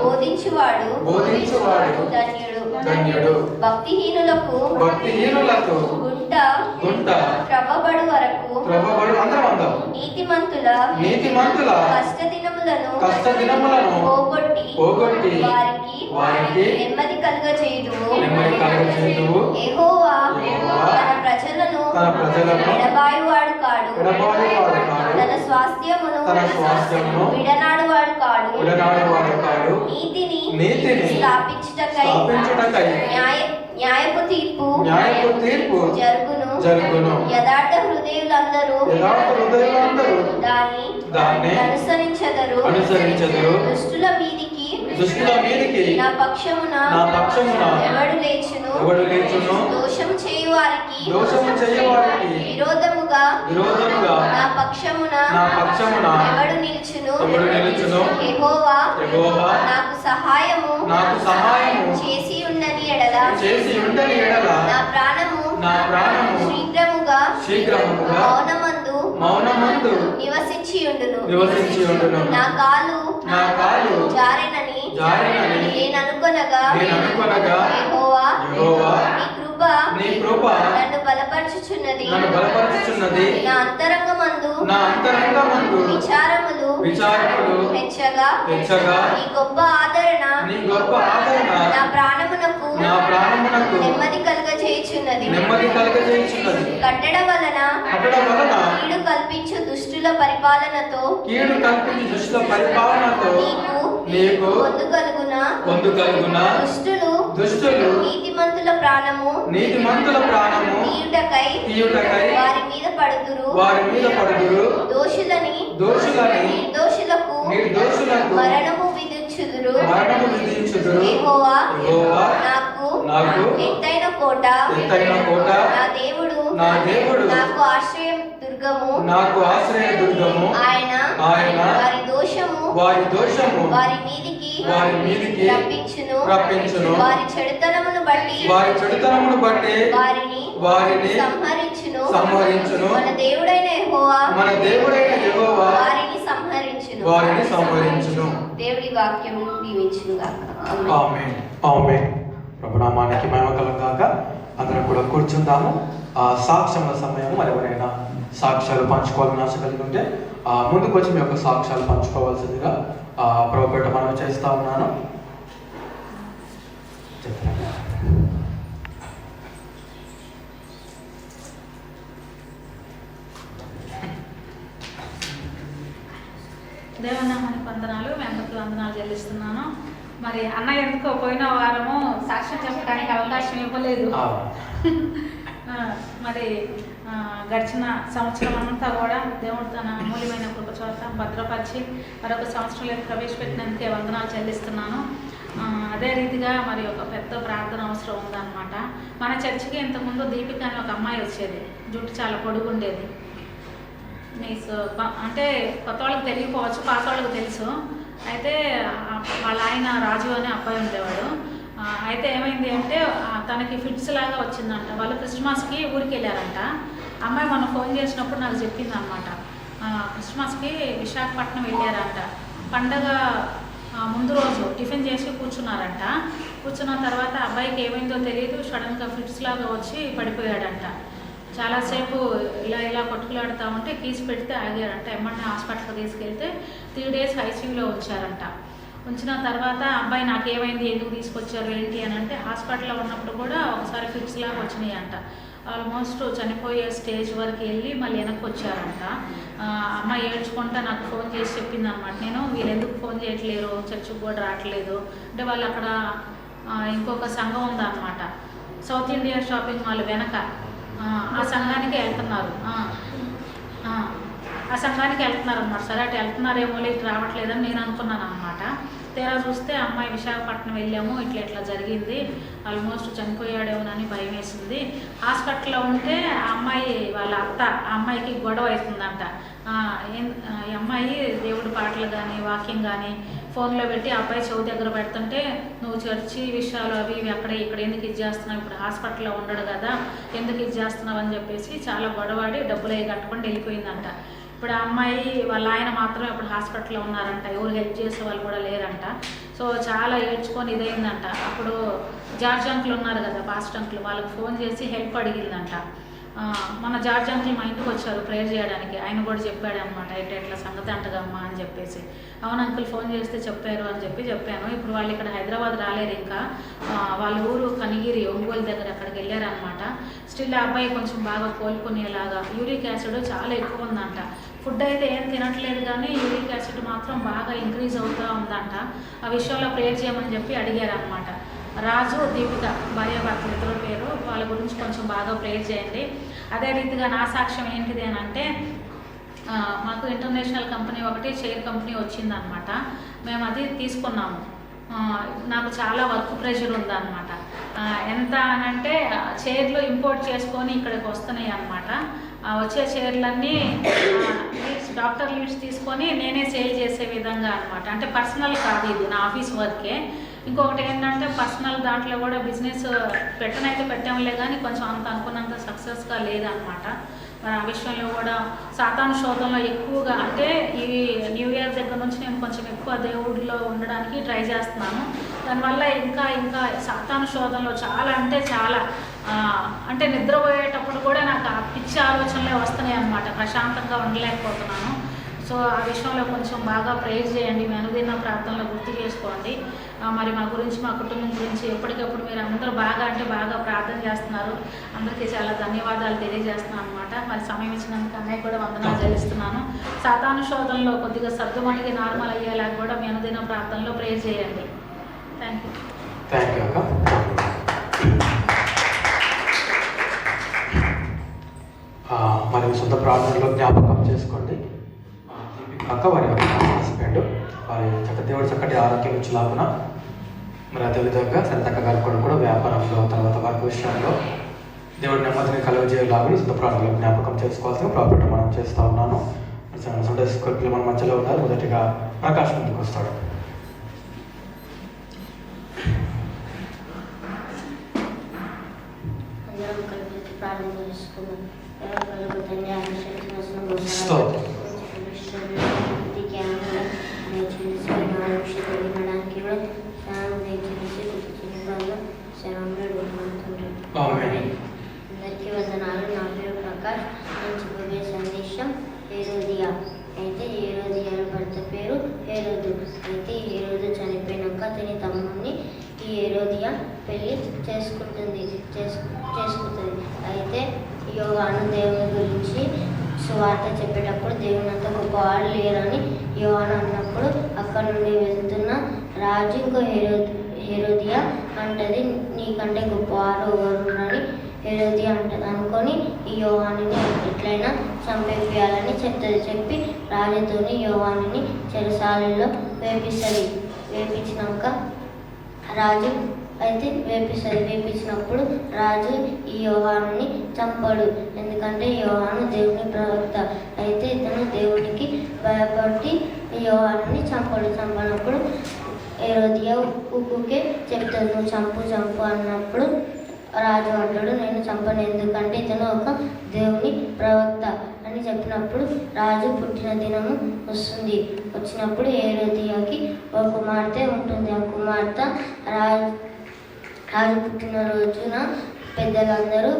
బోధించువాడు ధన్యుడు. భక్తిహీనులకు గుంట త్రవ్వబడు వరకు నీతిమంతుల కష్టదినములను పోగొట్టి వారికి నెమ్మది కలుగజేయుదువు. యెహోవా తన ప్రజలను ఎడబాయువాడు కాడు, తన స్వాస్థ్యమును విడనాడువాడు కాడు. నీతిని స్థాపించుటకై న్యాయపు తీర్పు జరుగును. యథార్థ హృదయులందరూ దాన్ని అనుసరించెదరు. దుష్టుల మీదికి నా పక్షమున ఎవడు లేచును. దోషము చేయు వారికి విరోధముగా నా పక్షమున ఎవడు నిలుచును. యెహోవా నాకు సహాయము చేసి ఉండని ఎడల నా ప్రాణము శీఘ్రముగా మౌనమందు నివసించి ఉండును. నా కాలు జారెనని నేను అనుకొనగా యెహోవా నీ కృప నన్ను బలపరచుచున్నది. నా అంతరంగమందు విచారములు హెచ్చగా నీ గొప్ప ఆదరణ నా ప్రాణమునకు నెమ్మది కలుగజేయుచున్నది. కట్టడ వలన కీడు కల్పించు దుష్టుల పరిపాలనతో నీకు పొందు కలుగునా. దుష్టులు నీతిమంతుల ప్రాణము తీయుటకై వారి మీద పడుదురు. దోషులకు మరణము విధించుదురు. యెహోవా నాకు ఎత్తైన కోట, నా దేవుడు నాకు ఆశ్రయ దుర్గము. ఆయన వారి దోషము వారి మీదికి రప్పించును. వారి చెడుతనమును బట్టి వారిని సంహరించును. మన దేవుడైన యెహోవా వారిని సంహరించును. దేవుడి వాక్యం దీవించును గాక. ఆమేన్. ఆమేన్. ప్రభునామానికి మహిమ కలుగాక. అందరం కూడా కూర్చుందాము. సాక్ష్యముల సమయం. మరి ఎవరైనా సాక్ష్యాలు పంచుకోవాలని ఆశ కలిగి ఉంటే ముందుకు వచ్చి మీ యొక్క సాక్ష్యాలు పంచుకోవాల్సిందిగా ప్రభుపేట మనం చేస్తా ఉన్నాను. దేవనామానికి వందనాలు. మీ అందరికీ వందనాలు చెల్లిస్తున్నాను. మరి అన్న ఎందుకో పోయిన వారము సాక్ష్యం చెప్పడానికి అవకాశం ఇవ్వలేదు. మరి గడిచిన సంవత్సరం అంతా కూడా దేవుడు తన అమూల్యమైన కృప చోట భద్రపరిచి మరొక సంవత్సరంలో ప్రవేశపెట్టినందుకే వందనాలు చెల్లిస్తున్నాను. అదే రీతిగా మరి ఒక పెద్ద ప్రార్థన అవసరం ఉందన్నమాట. మన చర్చికి ఇంతకుముందు దీపిక అని ఒక అమ్మాయి వచ్చేది. జుట్టు చాలా పొడుగుండేది. అంటే కొత్త వాళ్ళకి తెలియకపోవచ్చు, పాత వాళ్ళకి తెలుసు. అయితే వాళ్ళ ఆయన రాజు అనే అబ్బాయి ఉండేవాడు. అయితే ఏమైంది అంటే తనకి ఫిట్స్ లాగా వచ్చిందంట. వాళ్ళు క్రిస్మస్కి ఊరికి వెళ్ళారంట. అమ్మాయి మనం ఫోన్ చేసినప్పుడు నాకు చెప్పింది అనమాట. క్రిస్మస్కి విశాఖపట్నం వెళ్ళారంట. పండగ ముందు రోజు టిఫిన్ చేసి కూర్చున్నారంట. కూర్చున్న తర్వాత అబ్బాయికి ఏమైందో తెలియదు, సడన్గా ఫిట్స్ లాగా వచ్చి పడిపోయాడంట. చాలాసేపు ఇలా కొట్టుకులాడుతూ ఉంటే కీస్ పెడితే ఆగారంట. ఎమ్మటే హాస్పిటల్కి తీసుకెళ్తే 3 days ఐసీయూలో ఉంచారంట. ఉంచిన తర్వాత అబ్బాయి నాకేమైంది, ఎందుకు తీసుకొచ్చారు ఏంటి అని అంటే హాస్పిటల్లో ఉన్నప్పుడు కూడా ఒకసారి ఫిట్స్ లాగా వచ్చినాయి అంట. ఆల్మోస్ట్ చనిపోయే స్టేజ్ వరకు వెళ్ళి మళ్ళీ వెనక్కి వచ్చారంట. అమ్మాయి ఏడ్చుకుంటా నాకు ఫోన్ చేసి చెప్పింది అనమాట. నేను వీళ్ళు ఎందుకు ఫోన్ చేయట్లేరు, చర్చికి కూడా రావట్లేదు అంటే వాళ్ళు అక్కడ ఇంకొక సంఘం ఉందన్నమాట. సౌత్ ఇండియా షాపింగ్ మాల్ వెనక ఆ సంఘానికి వెళ్తున్నారు. ఆ సంఘానికి వెళ్తున్నారు అనమాట. సరే అటు వెళ్తున్నారేమో ఇటు రావట్లేదని నేను అనుకున్నాను అనమాట. తీరా చూస్తే అమ్మాయి విశాఖపట్నం వెళ్ళాము, ఇట్లా జరిగింది, ఆల్మోస్ట్ చనిపోయాడేమోనని భయం వేసింది. హాస్పిటల్లో ఉంటే ఆ అమ్మాయి వాళ్ళ అత్త ఆ అమ్మాయికి గొడవ అవుతుందంట. ఈ అమ్మాయి దేవుడి పాటలు కానీ వాక్యం కానీ ఫోన్లో పెట్టి ఆ అబ్బాయి చెవి దగ్గర పెడుతుంటే, నువ్వు చర్చి విషయాలు అవి ఇవి అక్కడ ఇక్కడ ఎందుకు ఇది చేస్తున్నావు, ఇప్పుడు హాస్పిటల్లో ఉండడు కదా ఎందుకు ఇది చేస్తున్నావు అని చెప్పేసి చాలా గొడవాడి డబ్బులు అవి కట్టుకొని వెళ్ళిపోయిందంట. ఇప్పుడు ఆ అమ్మాయి వాళ్ళ ఆయన మాత్రం ఇప్పుడు హాస్పిటల్లో ఉన్నారంట, ఎవరు హెల్ప్ చేసే వాళ్ళు కూడా లేరంట. సో చాలా ఏడ్చుకొని ఇదైందంట. అప్పుడు జార్జ్ అంకుల్ ఉన్నారు కదా, పాస్టర్ అంకుల్, వాళ్ళకి ఫోన్ చేసి హెల్ప్ అడిగిందంట. మన జార్జ్ అంకుల్ మా ఇంటికి వచ్చారు ప్రేయర్ చేయడానికి. ఆయన కూడా చెప్పాడు అనమాట, ఇట్లా సంగతి అంటదమ్మా అని చెప్పేసి. అవును అంకుల్ ఫోన్ చేస్తే చెప్పారు అని చెప్పాను. ఇప్పుడు వాళ్ళు ఇక్కడ హైదరాబాద్ రాలేరు, ఇంకా వాళ్ళ ఊరు కనిగిరి ఒంగోలు దగ్గర అక్కడికి వెళ్ళారనమాట. స్టిల్ ఆ అబ్బాయి కొంచెం బాగా కోలుకునేలాగా, యూరిక్ యాసిడ్ చాలా ఎక్కువ ఉందంట. ఫుడ్ అయితే ఏం తినట్లేదు కానీ యూరిక్ యాసిడ్ మాత్రం బాగా ఇంక్రీజ్ అవుతూ ఉందంట. ఆ విషయంలో ప్రేయర్ చేయమని చెప్పి అడిగారనమాట. రాజు, దీపిక భార్యాభర్తలు ఇద్దరు పేరు, వాళ్ళ గురించి కొంచెం బాగా ప్రేయర్ చేయండి. అదే రీతిగా నా సాక్ష్యం ఏంటిది అని అంటే, మాకు ఇంటర్నేషనల్ కంపెనీ ఒకటి చైర్ కంపెనీ వచ్చిందనమాట. మేము అది తీసుకున్నాము. నాకు చాలా వర్క్ ప్రెషర్ ఉందన్నమాట. ఎంత అనంటే చైర్లు ఇంపోర్ట్ చేసుకొని ఇక్కడికి వస్తున్నాయి అన్నమాట. వచ్చే చైర్లన్నీ డాక్టర్ లీడ్స్ తీసుకొని నేనే సేల్ చేసే విధంగా అనమాట. అంటే పర్సనల్ కాదు, ఇది నా ఆఫీస్ వర్కే. ఇంకొకటి ఏంటంటే పర్సనల్ దాంట్లో కూడా బిజినెస్ పెట్టనైతే పెట్టాంలే కానీ కొంచెం అంత అనుకున్నంత సక్సెస్గా లేదనమాట. మరి ఆ విషయంలో కూడా సాతాను శోధనలో ఎక్కువగా, అంటే ఈ న్యూ ఇయర్ దగ్గర నుంచి నేను కొంచెం ఎక్కువ దేవుడిలో ఉండడానికి ట్రై చేస్తున్నాను. దానివల్ల ఇంకా సాతాను శోధనలో చాలా అంటే చాలా, అంటే నిద్రపోయేటప్పుడు కూడా నాకు ఆ పిచ్చి ఆలోచనలే వస్తున్నాయి అన్నమాట. ప్రశాంతంగా ఉండలేకపోతున్నాను. సో ఆ విషయంలో కొంచెం బాగా ప్రేయర్ చేయండి, మీ అనుదిన ప్రార్థనలో గుర్తు చేసుకోండి. మరి మా గురించి, మా కుటుంబం గురించి ఎప్పటికప్పుడు మీరు అందరూ బాగా అంటే బాగా ప్రార్థన చేస్తున్నారు. అందరికీ చాలా ధన్యవాదాలు తెలియజేస్తున్నాను అనమాట. మరి సమయం ఇచ్చినందుకు అన్నయ్య కూడా వందనాలు చెల్లిస్తున్నాను. సాతాను శోధనలో కొద్దిగా సర్దుమణికి నార్మల్ అయ్యేలా కూడా మీ అనుదిన ప్రార్థనలో ప్రేయర్ చేయండి. థ్యాంక్ యూ అక్క. మరి సొంత ప్రార్థనలో జ్ఞాపకం చేసుకోండి. అక్క వారి హస్బెండ్ వారి దేవుడి చక్కటి ఆరోగ్యం ఇచ్చేలాగున, మరి అదేవిధంగా సంతక గారి కూడా వ్యాపారంలో తర్వాత వర్క్ విషయంలో దేవుడి నెమ్మదిని కలుగజేయలాగా సొంత ప్రార్థనలో జ్ఞాపకం చేసుకోవాల్సిన ప్రాపర్టీ మనం చేస్తూ ఉన్నాను. సండే స్కూల్ పిల్లల మన మధ్యలో ఉన్నారు. మొదటిగా ప్రకాష్ ముందుకు వస్తాడు. అందరికీ వందనాలు. నా పేరు ప్రకాష్. నేను చెప్పబోయే సందేశం హేరోదియా. అయితే హేరోదియా భర్త పేరు హేరోదు. అయితే హేరోదు చనిపోయినాక అతని తమ్ముడిని ఈ హేరోదియా పెళ్లి చేసుకుంటుంది. అయితే యోహాను దేవుని గురించి సువార్త చెప్పేటప్పుడు దేవుని అంత గొప్పవాడు లేరని యోహాను అన్నప్పుడు అక్కడ నుండి వెళ్తున్న రాజు ఇంకో హేరోదియా అంటది, నీకంటే గొప్పవారు ఎవరున్నారని హేరోదియా అంటది. అనుకొని ఈ యోహానుని ఎట్లయినా చంపేయాలని చెప్పి రాజుతోని యోహానుని చెరసాలలో వేపించినాక రాజు అయితే వేపించినప్పుడు రాజు ఈ యోహానుని చంపడు. ఎందుకంటే యోహాను దేవుని ప్రవక్త. అయితే ఇతను దేవునికి భయపడి యోహానుని చంపనప్పుడు హేరోదియా ఊకే చెప్తాడు, నువ్వు చంపు అన్నప్పుడు రాజు అంటాడు, నేను చంపను, ఎందుకంటే ఇతను ఒక దేవుని ప్రవక్త అని చెప్పినప్పుడు రాజు పుట్టిన దినము వచ్చినప్పుడు హేరోదియాకి ఒక కుమార్తె ఉంటుంది. ఆ కుమార్తె రాజు పుట్టినరోజున పెద్దలందరూ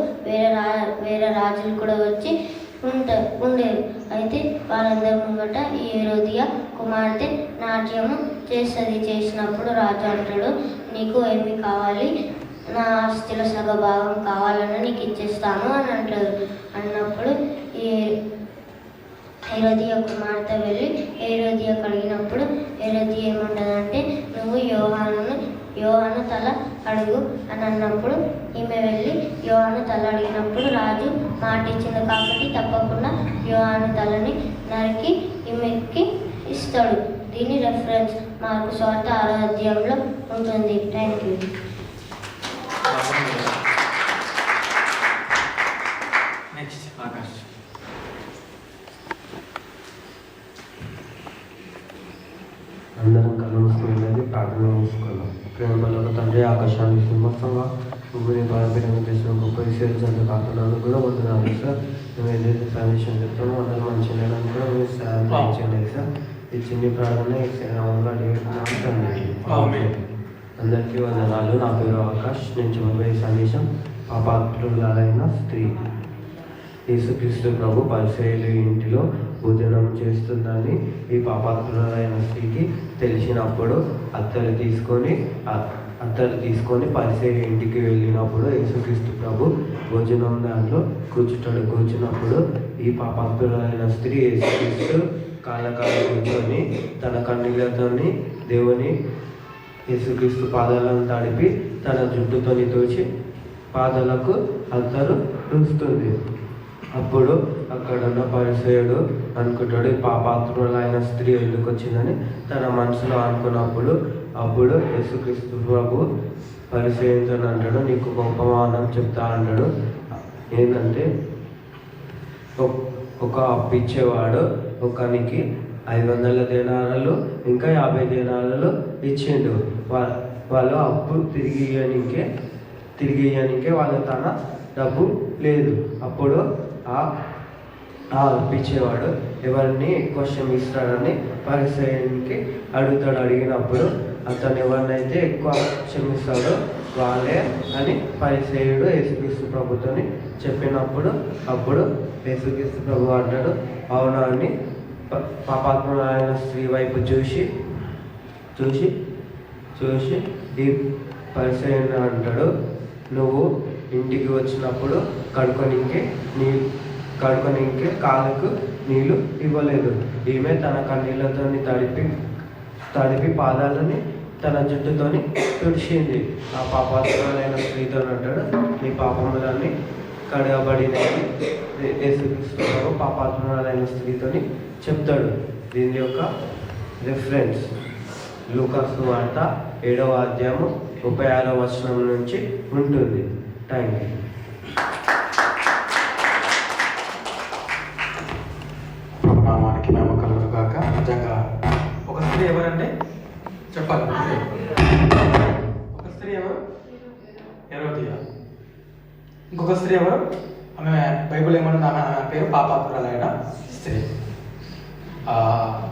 వేరే రాజులు కూడా వచ్చి ఉండేరు. అయితే వాళ్ళందరి ముంగట ఈ హేరోదియా కుమార్తె నాట్యము చేసినప్పుడు రాజు అంటాడు, నీకు ఏమి కావాలి, నా ఆస్తిలో సగభాగం కావాలని నీకు ఇచ్చేస్తాను అని అంటారు. అన్నప్పుడు ఈ హేరోదియా కుమార్తె వెళ్ళి హేరోదియా అడిగినప్పుడు హేరోదియా ఏమంటుందంటే, నువ్వు యోహాను తల అడుగు అని అన్నప్పుడు ఈమె వెళ్ళి యోహాను తల అడిగినప్పుడు రాజు మాట ఇచ్చింది కాబట్టి తప్పకుండా యోహాను తలని నరికి ఈమెకి ఇస్తాడు. దీని రెఫరెన్స్ మార్కు సువార్త 6వ అధ్యాయంలో ఉంటుంది. Thank you. అందరం కళ్ళు వేడుకుంటున్నాం. ప్రేమలో తండ్రి ఆకాశాన్ని సింహస్తంగా భూమిని బలపీఠంగా చేసిన గొప్ప విశేషాలు కాకుండా కూడా వందనాలు సార్. మేము ఏదైతే సందేశం చెప్తామో అందరూ మంచి లేదని కూడా మీరు సాయం చేయండి సార్. ఈ చిన్ని ప్రార్థన అందరికీ వందనాలు. నా పేరు ఆకాష్. నేను చెప్పబోయే సందేశం పాపాత్రులైన స్త్రీ. యేసుక్రీస్తు ప్రభు పరిసయ్యుల ఇంటిలో భోజనం చేస్తుందని ఈ పాపాత్రులైన స్త్రీకి తెలిసినప్పుడు అత్తరు తీసుకొని పరిసయ్యుల ఇంటికి వెళ్ళినప్పుడు యేసుక్రీస్తు ప్రభు భోజనం దాంట్లో కూర్చున్నప్పుడు ఈ పాపాత్రులైన స్త్రీ యేసుక్రీస్తు కాళ్ళ కూర్చొని తన కన్నీళ్లతోని దేవుని యేసుక్రీస్తు పాదాలను తడిపి తన జుట్టుతోని తోచి పాదాలకు అత్తరు పూస్తుంది. అప్పుడు అక్కడ ఉన్న పరిసయ్యుడు అనుకుంటాడు, ఈ పాపాత్రులైన స్త్రీ ఎందుకు వచ్చిందని తన మనసులో అనుకున్నప్పుడు అప్పుడు యేసుక్రీస్తు ప్రభు పరిసయ్యునితో అంటాడు, నీకు గొప్ప మానం చెప్తా అంటాడు. ఏంటంటే ఒక అప్పిచ్చేవాడు ఒకనికి 500 దేనారాలు ఇంకా 50 దేనారాలు ఇచ్చిండు. వాళ్ళు అప్పు తిరిగి ఇయ్యనికే వాళ్ళ తన డబ్బు లేదు. అప్పుడు ఆ అప్పిచ్చేవాడు ఎవరిని ఎక్కువ క్షమిస్తాడని పరిసయ్యునికి అడుగుతాడు. అడిగినప్పుడు అతను ఎవరినైతే ఎక్కువ క్షమిస్తాడో వాళ్ళే అని పరిసయ్యుడు యేసుక్రీస్తు ప్రభుతోని చెప్పినప్పుడు అప్పుడు యేసుక్రీస్తు ప్రభు అంటాడు, అవునా అని పాపాత్ములైన స్త్రీ వైపు చూసి ఈ పరిసయ్యుడు అంటాడు, నువ్వు ఇంటికి వచ్చినప్పుడు కడుకొనికే కాళ్ళకు నీళ్ళు ఇవ్వలేదు. ఈమె తన కన్నీళ్ళతోని తడిపి పాదాలని తన జుట్టుతోని తుడిచింది. ఆ పాపాత్ములైన స్త్రీతో అంటాడు, నీ పాపములన్నీ కడగబడినవి. యేసుక్రీస్తు పాపాత్ములైన స్త్రీతోని చెప్తాడు. దీని యొక్క రిఫరెన్స్ లూకాసు సువార్త 7వ అధ్యాయము 36వ వచనం నుంచి ఉంటుంది. Thank you. ప్రభునామానికి మేము కలుగుగాక. నిజంగా ఒక స్త్రీ ఎవరంటే చెప్పాలి. ఒక స్త్రీ ఎవరు? హెరోదియా. ఇంకొక స్త్రీ ఎవరు? ఆమె బైబిల్ ఏమన్నా ఆమె పేరు పాపాత్మురాలైన స్త్రీ.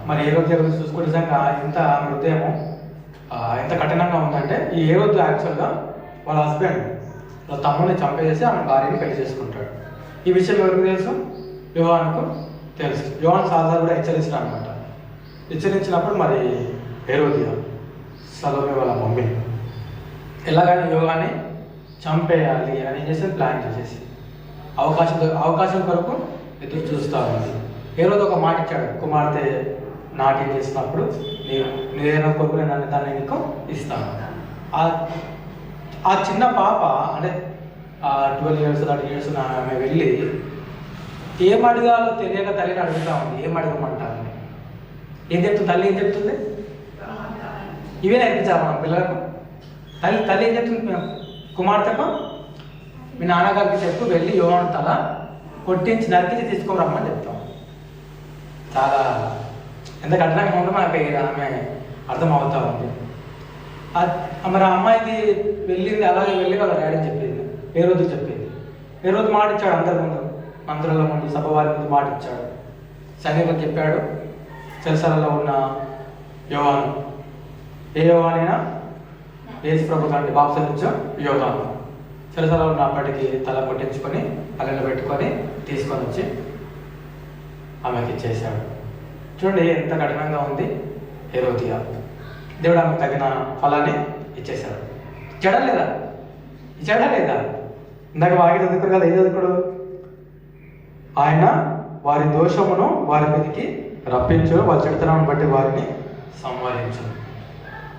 మరి హెరోదియా గురించి చూసుకుంటే నిజంగా ఇంత హృదయము ఎంత కఠినంగా ఉందంటే, ఈ హెరోదు యాక్చువల్గా వాళ్ళ హస్బెండ్ వాళ్ళ తమ్ముడిని చంపేసి ఆమె భార్యని పెళ్లి చేసుకుంటాడు. ఈ విషయం ఎవరికి తెలుసు? యోహానుకు తెలుసు. యోహాను సాధారణ కూడా హెచ్చరించాడు అనమాట. హెచ్చరించినప్పుడు మరి హెరోదియా సలోమే వాళ్ళ మమ్మీ ఎలాగైనా యోగాన్ని చంపేయాలి అని చేసి ప్లాన్ చేసేసి అవకాశం కొరకు ఎదురు చూస్తూ ఉంది. హెరోదు ఒక మాట ఇచ్చాడు, కుమార్తె నాట్యం చేసినప్పుడు నేనేదైనా కొరకు నేను దాన్ని నీకు ఇస్తాను. ఆ చిన్న పాప అంటే 12 years 13 years ఆమె వెళ్ళి ఏం అడగాలో తెలియక తల్లిని అడుగుతా ఉంది, ఏం అడగమంటారు. ఏం చెప్తుంది తల్లి? ఏం చెప్తుంది? ఇవే నేర్పించాలి మనం పిల్లలకు. తల్లి ఏం చెప్తుంది కుమార్తెకు? మీ నాన్నగారికి చెప్పు, వెళ్ళి యోహాను తల కొట్టించి నరికించి తీసుకురమ్మని చెప్తాం. చాలా ఎంత కఠినంగా ఉందో మనకి ఆమె అర్థమవుతా ఉంది. మరి ఆ అమ్మాయికి వెళ్ళింది, అలాగే వెళ్ళి వాళ్ళ డాడీని చెప్పింది, హెరోదు చెప్పింది. హెరోదు మాట ఇచ్చాడు, అందరి ముందు, మంత్రుల ముందు, సభ వారి ముందు మాట ఇచ్చాడు. సైనికులు చెప్పాడు, చెరసాలలో ఉన్న యోహాను, ఏ యోహానైనా యేసు ప్రభు కంటే బాప్తిసం యోహాను చెరసాలలో ఉన్నప్పటికీ తల కొట్టించుకొని అల్లెలు పెట్టుకొని తీసుకొని వచ్చి ఆమెకి ఇచ్చేసాడు. చూడండి ఎంత కఠినంగా ఉంది హెరోదియా. దేవుడు ఆమెకు తగిన ఫలాన్ని ఇచ్చేశాడు. ఇచ్చాడా లేదా? ఇందాక వాకి చదువుకోరు కదా, ఏం చదువుకోడు? ఆయన వారి దోషమును వారి మీదకి రప్పించు, వాళ్ళ చెడుతనాన్ని బట్టి వారిని సంహరించు.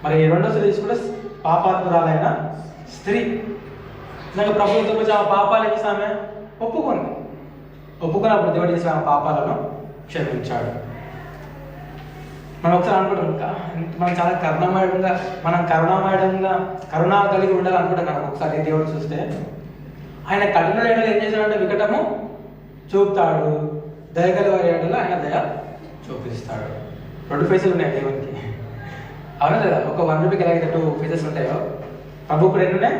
మరి ఈ రెండో స్త్రీ తీసుకుంటే పాపాత్మురాలైన స్త్రీ. ఇందాక ప్రభుత్వం వచ్చి ఆ పాపాలు చేసి ఆమె ఒప్పుకున్నప్పుడు దేవుడు చేసి ఆమె పాపాలను క్షమించాడు. మనం ఒకసారి అనుకుంటాం, మనం చాలా కరుణా కలిగి ఉండాలి అనుకుంటాం కదా. ఒకసారి దేవుడు చూస్తే ఆయన కఠిన ఏడలు ఏం చేశాడంటే వికటము చూపుతాడు, దయగల వారి ఏడలో ఆయన దయ చూపిస్తాడు. 2 ఫేసులు ఉన్నాయి దేవునికి. అవునా కదా? ఒక 1 రూపీకి ఎలాగైతే 2 పీసెస్ ఉంటాయో ప్రభు కూడా ఎన్ని ఉన్నాయి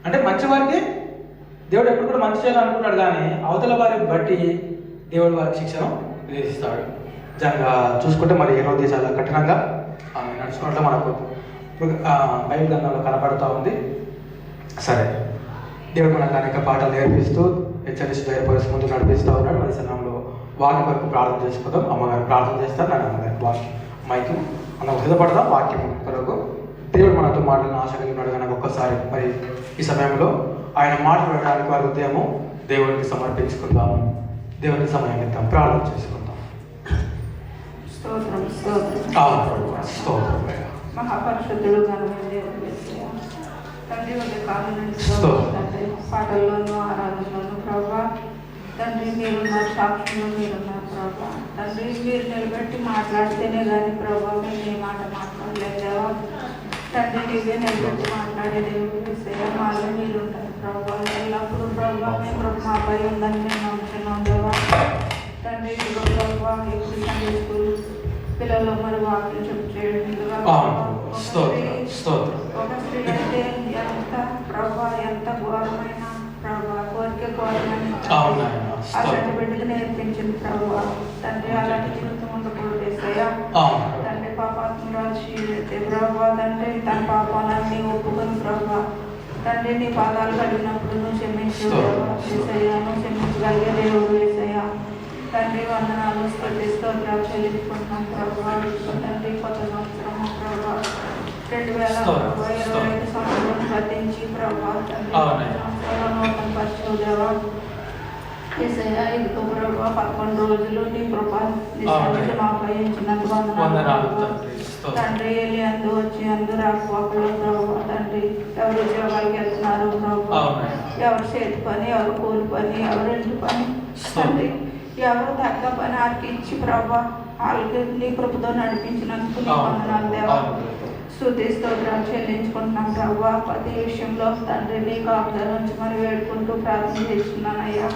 అంటే మంచి వారికి దేవుడు ఎప్పుడు కూడా మంచి చేయాలనుకుంటాడు, కానీ అవతల వారిని బట్టి దేవుడు వారికి శిక్షను విధిస్తాడు. నిజంగా చూసుకుంటే మరి ఈరోజు చాలా కఠినంగా ఆమె నడుచుకుంటే మనకు బైబిల్ గ్రంథంలో కనపడుతూ ఉంది. సరే, దేవుడు మనకు అనేక పాటలు నేర్పిస్తూ హెచ్చరిస్తూ ధైర్యపరుస్తూ ముందు నడిపిస్తూ ఉన్నాడు. మరి సమయంలో వాక్యం వరకు ప్రార్థన చేసుకుందాం. అమ్మగారు ప్రార్థన చేస్తారు, నేను అమ్మగారు వాక్యం మైకి మనం సిద్ధపడదాం. వాక్యం కొరకు దేవుడు మనతో మాటలను ఆశ కలిగి ఉన్నాడు. కనుక ఒక్కసారి మరి ఈ సమయంలో ఆయన మాటలు వినడానికి వారి ఉదయము దేవునికి సమర్పించుకుందాము. దేవునికి సమయం ఇద్దాం, ప్రార్థన చేసుకుందాం. స్తోత్రం స్తోత్రం స్తోత్రం మహాపరిశుద్ధుడు తండ్రి కాలం నుంచి తండ్రి పాటల్లోనూ ఆరాధనలోనూ ప్రభా తండ్రి మీరున్నారు, సాక్షులు మీరున్నారు ప్రభా తండ్రి మీరు నిలబెట్టి మాట్లాడితేనే కానీ ప్రభా మేము ఏ మాట మాట్లాడలేదేవా తండ్రి నీవే నిలబెట్టి మాట్లాడే దేవుడు విషయం మాలో మీరుంటారు ప్రభా ఎల్లప్పుడూ ప్రభా మేము మాపై ఉందని మేము నమ్ముతున్నాం దేవా తండ్రి ప్రభా ఎప్పుడు సండే స్కూల్ పిల్లలు మరి వాక్యం చెప్పు చేయడం ఒక స్త్రీ అయితే ఎంత ప్రభా ఎంత ఘోరమైన ప్రభా కోరిక ఘోరమైన అలాంటి బిడ్డలు నేర్పించింది ప్రభా తండ్రి అలాంటి జీవితం ఉండకూడదు ఏసయ్యా తండ్రి పాపాత్మరాజు అయితే ప్రభా తండ్రి తన పాపాలన్నీ ఒప్పుకొని ప్రభా తండ్రి నీ పాదాలు కలిగినప్పుడు నువ్వు క్షమించు ఏసయ్యా నువ్వు క్షమించగలిగే దేవుడు ఏసయ్యా తండ్రి వందనాలు స్తోత్రాలు చెల్లించుకుంటున్నాం ప్రభా తండ్రి కొత్త సంవత్సరము ప్రభా 2025 సంవత్సరం ప్రతించి ప్రభా తండ్రి నూతన పరిశోధన ఏసయ్యా ఇదిగో ప్రభా 11 రోజులు నీ కృప మాపై ఉంచినందుకు వందనాలు తండ్రి వెళ్ళి అందు వచ్చి అందు రాకపోకలు ప్రభా తండ్రి ఎవరు ఉద్యోగాలకు వెళ్తున్నారు ప్రభా ఎవరు చేతి పని ఎవరు కూలి పని ఎవరు ఇంటి పని తండ్రి ఎవరు తగ్గ పని వారికి ఇచ్చి ప్రభా వాళ్ళకి నీ కృపతో నడిపించినందుకు నీ వందనాలు దేవా స్తుతి స్తోత్రాలు చెల్లించుకుంటున్నాం ప్రభా ప్రతి విషయంలో తండ్రి నీ కాపుదల నుంచి మరి వేడుకుంటూ ప్రార్థన చేస్తున్నానయ్యా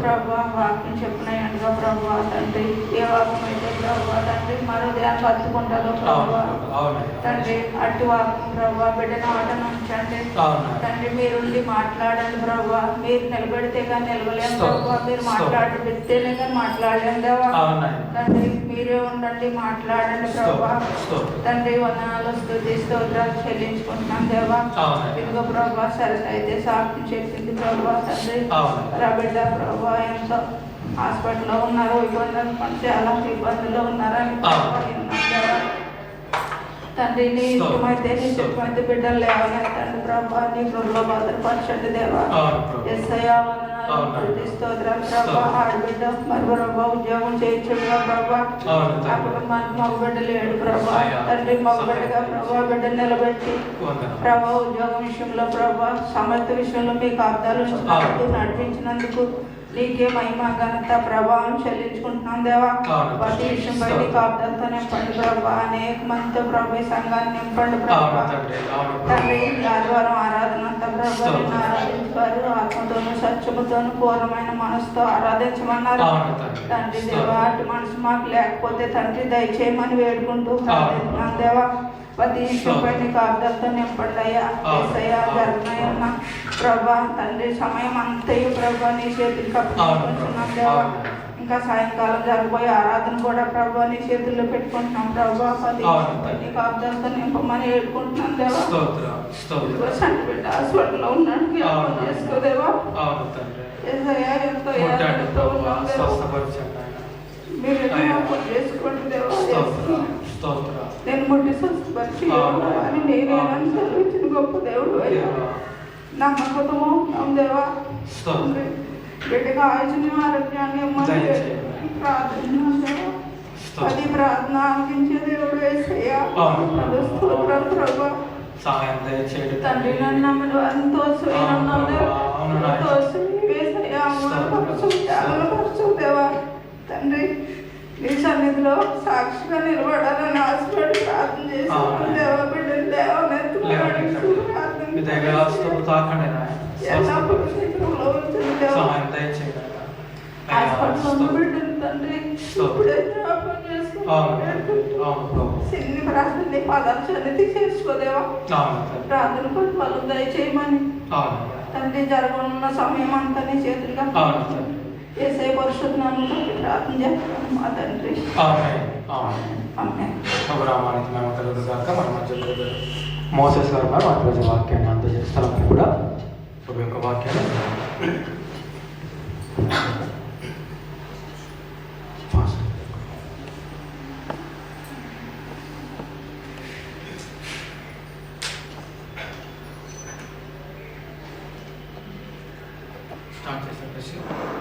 ప్రభా వాక్యం చెప్పినాయంటగా ప్రభా తండ్రి ఏ వాక్యం అయితే ప్రభా తండ్రి మరో ధ్యానం కత్తుకుంటుందో ప్రభా తండ్రి అటు వాక్యం ప్రభా బిడ్డను ఆటను ఉంచండి తండ్రి మీరుండి మాట్లాడండి ప్రభా మీరు నిలబెడితే కానీ నిలవలేము ప్రభా మీరు మాట్లాడి పెడితేనే కానీ మాట్లాడలేము దేవా తండ్రి మీరే ఉండండి మాట్లాడండి ప్రభా తండ్రి వందనాలు స్తుతి స్తోత్రాలు చెల్లించుకుంటున్నాం దేవా ఇదిగో ప్రభా సరిత అయితే సాక్షి చెప్పింది ప్రభా తండ్రి బిడ్డ ప్రభా ఎంతో హాస్పిటల్లో ఉన్నారు ఇబ్బందులు పడితే అలాంటి ఇబ్బందుల్లో ఉన్నారని తండ్రి నీ ఇష్టమైతే నీ ఇష్టమైతే బిడ్డలు లేవనెత్తండి ప్రభా నీ కృపలో భద్రపరచండి దేవా ఎస్ఐయా వందనాలు స్తోత్రం ప్రభా ఆడబిడ్డ మరి ప్రభా ఉద్యోగం చేయించుగా ప్రభా అప్పుడు మనకు మగబిడ్డ లేడు ప్రభా తండ్రి మగబిడ్డగా ప్రభా బిడ్డను నిలబెట్టి ప్రభా ఉద్యోగం విషయంలో ప్రభా సమర్థ విషయంలో మీకు అర్థాలు నడిపించినందుకు నీకే మహిమ ఘనత ప్రభావం చెల్లించుకుంటున్నాం దేవా ప్రతి విషయంపై నీకు అర్థంతో నింపండి ప్రభా అనేక మందితో ప్రభు సంఘాన్ని నింపండి ప్రభా తండ్రి ఆదివారం ఆరాధన అంతా ప్రభా నిన్ను ఆరాధించారు ఆత్మతోనూ సత్యముతోనూ పూర్ణమైన మనసుతో ఆరాధించమన్నారు తండ్రి దేవా అటు మనసు మాకు లేకపోతే తండ్రి దయచేయమని వేడుకుంటూ ప్రార్థిస్తున్నాం దేవా ప్రతి విషయంపై నీకు అర్థంతో నింపండి అయ్యా ఏసయ్యా జరుగుతున్నాయన్న ప్రభా తండ్రి సమయం అంతయు ప్రభా నీ చేతులు కప్పుకుంటున్నాం దేవా ఇంకా సాయంకాలం జరగబోయే ఆరాధన కూడా ప్రభా నీ చేతుల్లో పెట్టుకుంటున్నాం ప్రభా ప్రతి నీకు అర్థంతో నింపమని వేడుకుంటున్నాం దేవా సంటి బిడ్డ హాస్పిటల్లో ఉన్నాడు చేసుకోదేవా ఏసయ్యా ఎంతో ఉన్నాం దేవా మీరు చేసుకోండి దేవా నేను ముట్టి స్వస్థపరిచి అని నేనేనని చదివించిన గొప్ప దేవుడు అయ్యా నమ్మకము దేవా బిడ్డగా ఆయుష్ని ఆరోగ్యాన్ని ప్రార్థన అది ప్రార్థన ఆలకించే దేవుడు వేసయ్యా స్తోత్రం ప్రభా తండ్రి నన్ను నమ్మని వారిని తోసుకున్నాం వేసయ్యా పరచు దేవా తండ్రి నీ సన్నిధిలో సాక్షిగా నిలబడాలని ఆశపడి ప్రార్థన చేస్తున్నాను దేవా బిడ్డలు హాస్పిటల్లో బిడ్డలు తండ్రి ఇప్పుడే జ్ఞాపకం చేసుకుని అవును ప్రభు. సిన్ని ప్రార్థన పాదాలు సన్నిధి చేసుకోదేవా అవును తండ్రి. ప్రార్థన పని వాళ్ళు దయచేయమని అవును తండ్రి జరగనున్న సమయం అంతా నీ చేతులుగా అవును తండ్రి. ఏసై పరిశుద్ధ నామములో ప్రార్థన చేస్తున్నాను మా తండ్రి. ఆమేన్. ఆమేన్. ఆమేన్. ప్రభు రామానికి మేము కలుగుగాక మన మధ్య మోసెస్ గారు మన రోజు వాక్యాన్ని అందజేస్తాం కూడా ప్రభు యొక్క వాక్యాన్ని స్టార్ట్ చేస్తాం.